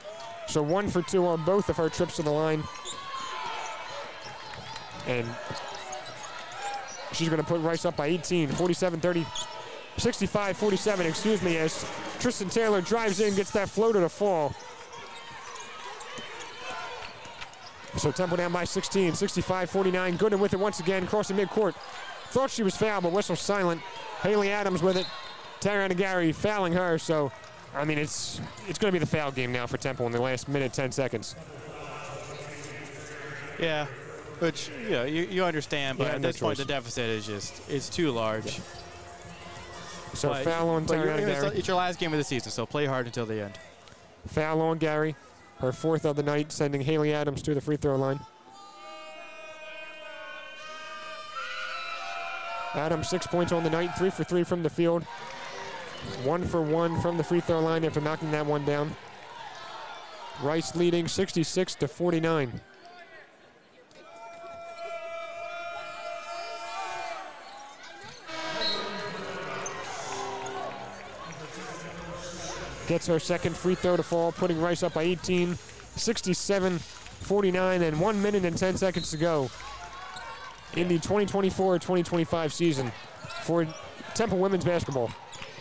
So 1 for 2 on both of her trips to the line. And she's going to put Rice up by 18, 47-30. 65-47, excuse me, as Tristan Taylor drives in, gets that floater to fall. So Temple down by 16, 65-49. Gooden with it once again, crossing midcourt. Thought she was fouled, but whistle silent. Haley Adams with it. Tariana Gary fouling her, so, I mean, it's going to be the foul game now for Temple in the last minute, 10 seconds. Yeah, which, you know, you understand, but Yeah, at no this point, choice. the deficit is just, it's too large. Yeah. So But- foul on but Tariana Gary. it's your last game of the season, so play hard until the end. Foul on Gary, her fourth of the night, sending Haley Adams to the free throw line. Adams 6 points on the night, 3 for 3 from the field. 1 for 1 from the free throw line after knocking that one down. Rice leading 66-49. Gets her second free throw to fall, putting Rice up by 18, 67-49, and 1 minute and 10 seconds to go in the 2024-2025 season for Temple women's basketball.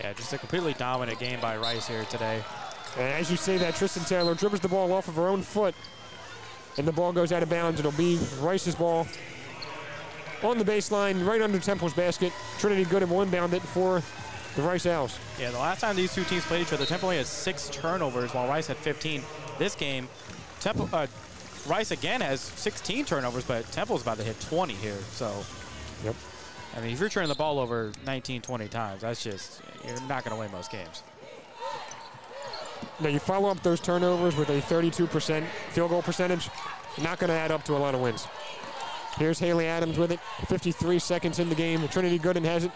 Yeah, just a completely dominant game by Rice here today. And as you say that, Tristan Taylor dribbles the ball off of her own foot, and the ball goes out of bounds. It'll be Rice's ball on the baseline, right under Temple's basket. Trinity Gooden will inbound it for the Rice Owls. Yeah, the last time these two teams played each other, Temple only had 6 turnovers while Rice had 15. This game, Rice again has 16 turnovers, but Temple's about to hit 20 here. So, Yep. I mean, if you're turning the ball over 19, 20 times, that's just, you're not going to win most games. Now you follow up those turnovers with a 32% field goal percentage, not going to add up to a lot of wins. Here's Haley Adams with it, 53 seconds in the game. Trinity Gooden has it.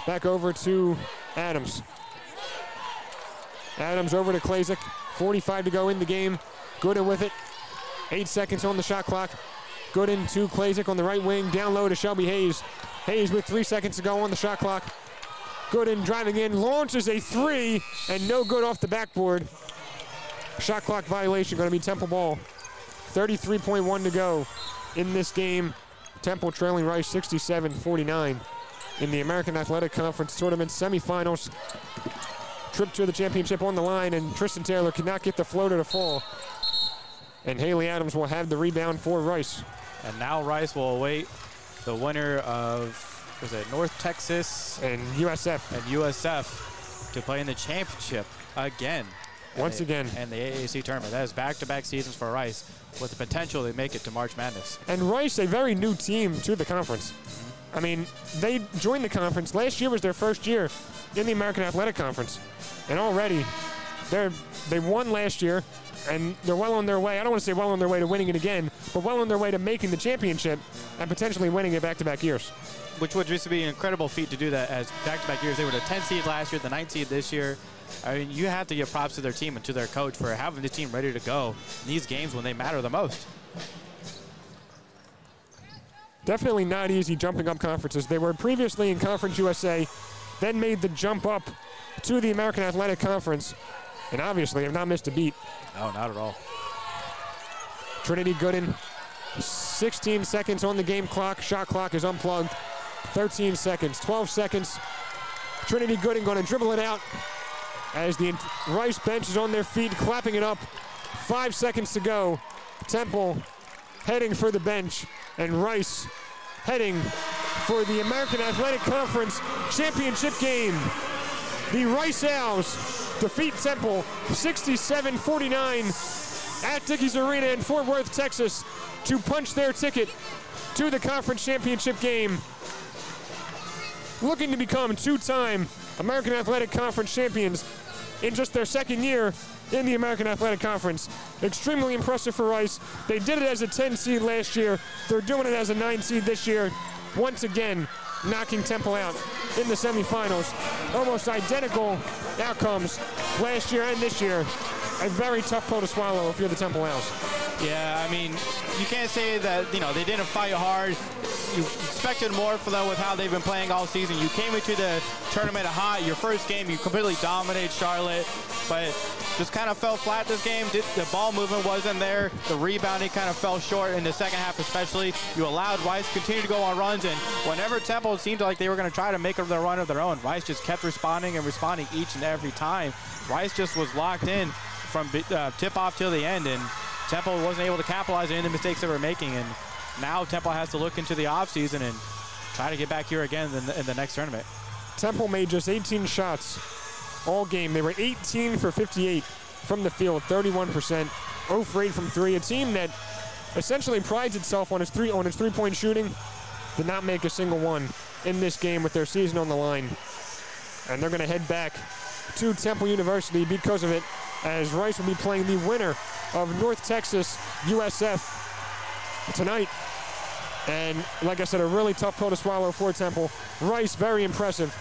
Back over to Adams. Adams over to Klasick. 45 to go in the game. Gooden with it. 8 seconds on the shot clock. Gooden to Klasick on the right wing. Down low to Shelby Hayes. Hayes with 3 seconds to go on the shot clock. Gooden driving in, launches a 3, and no good off the backboard. Shot clock violation, going to be Temple ball. 33.1 to go in this game. Temple trailing Rice 67-49. In the American Athletic Conference Tournament semifinals. Trip to the championship on the line, and Tristan Taylor could not get the floater to fall. And Haley Adams will have the rebound for Rice. And now Rice will await the winner of, was it North Texas And USF. and USF to play in the championship again. Once again. And the AAC tournament. That is back-to-back seasons for Rice with the potential to make it to March Madness. And Rice, a very new team to the conference. I mean, they joined the conference. Last year was their first year in the American Athletic Conference. And already, they won last year, and they're well on their way. I don't want to say well on their way to winning it again, but well on their way to making the championship and potentially winning it back-to-back years. Which would just be an incredible feat to do that as back-to-back years. They were the 10th seed last year, the 9th seed this year. I mean, you have to give props to their team and to their coach for having the team ready to go in these games when they matter the most. Definitely not easy jumping up conferences. They were previously in Conference USA, then made the jump up to the American Athletic Conference, and obviously have not missed a beat. No, not at all. Trinity Gooden, 16 seconds on the game clock. Shot clock is unplugged. 13 seconds, 12 seconds. Trinity Gooden going to dribble it out as the Rice bench is on their feet, clapping it up. 5 seconds to go. Temple heading for the bench, and Rice heading for the American Athletic Conference Championship game. The Rice Owls defeat Temple 67-49 at Dickies Arena in Fort Worth, Texas, to punch their ticket to the conference championship game. Looking to become two-time American Athletic Conference champions in just their second year in the American Athletic Conference. Extremely impressive for Rice. They did it as a 10 seed last year. They're doing it as a 9 seed this year. Once again, knocking Temple out in the semifinals. Almost identical outcomes last year and this year. A very tough pill to swallow if you're the Temple Owls. Yeah, I mean, you can't say that, they didn't fight hard. You expected more from them with how they've been playing all season. You came into the tournament hot. Your first game, you completely dominated Charlotte, but just kind of fell flat this game. The ball movement wasn't there. The rebounding kind of fell short in the second half especially. You allowed Rice to continue to go on runs, and whenever Temple seemed like they were going to try to make a run of their own, Rice just kept responding each and every time. Rice just was locked in from tip-off till the end, and Temple wasn't able to capitalize on any of the mistakes they were making, and now Temple has to look into the offseason and try to get back here again in the next tournament. Temple made just 18 shots all game. They were 18 for 58 from the field, 31%, 0 for 8 from 3. A team that essentially prides itself on its three-point shooting did not make a single one in this game with their season on the line. And they're going to head back to Temple University because of it, as Rice will be playing the winner of North Texas USF tonight. And like I said, a really tough pill to swallow for Temple. Rice, very impressive,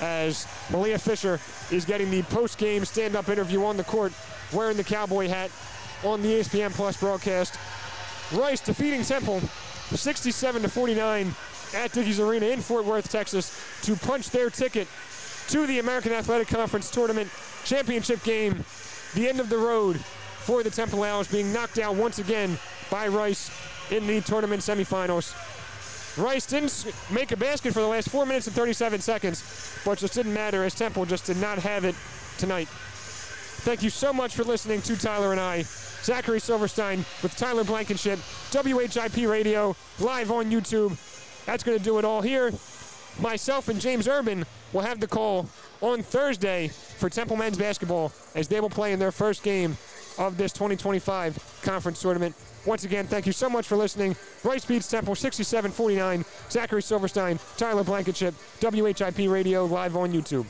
as Malia Fisher is getting the post-game stand-up interview on the court, wearing the cowboy hat on the ESPN Plus broadcast. Rice defeating Temple 67-49 at Dickies Arena in Fort Worth, Texas, to punch their ticket to the American Athletic Conference Tournament Championship game. The end of the road for the Temple Owls, being knocked out once again by Rice in the tournament semifinals. Rice didn't make a basket for the last 4 minutes and 37 seconds, but just didn't matter as Temple just did not have it tonight. Thank you so much for listening to Tyler and I. Zachary Silverstein with Tyler Blankenship, WHIP Radio, live on YouTube. That's going to do it all here. Myself and James Urban will have the call on Thursday for Temple men's basketball as they will play in their first game of this 2025 conference tournament. Once again, thank you so much for listening. Rice beats Temple 67-49. Zachary Silverstein, Tyler Blankenship, WHIP Radio, live on YouTube.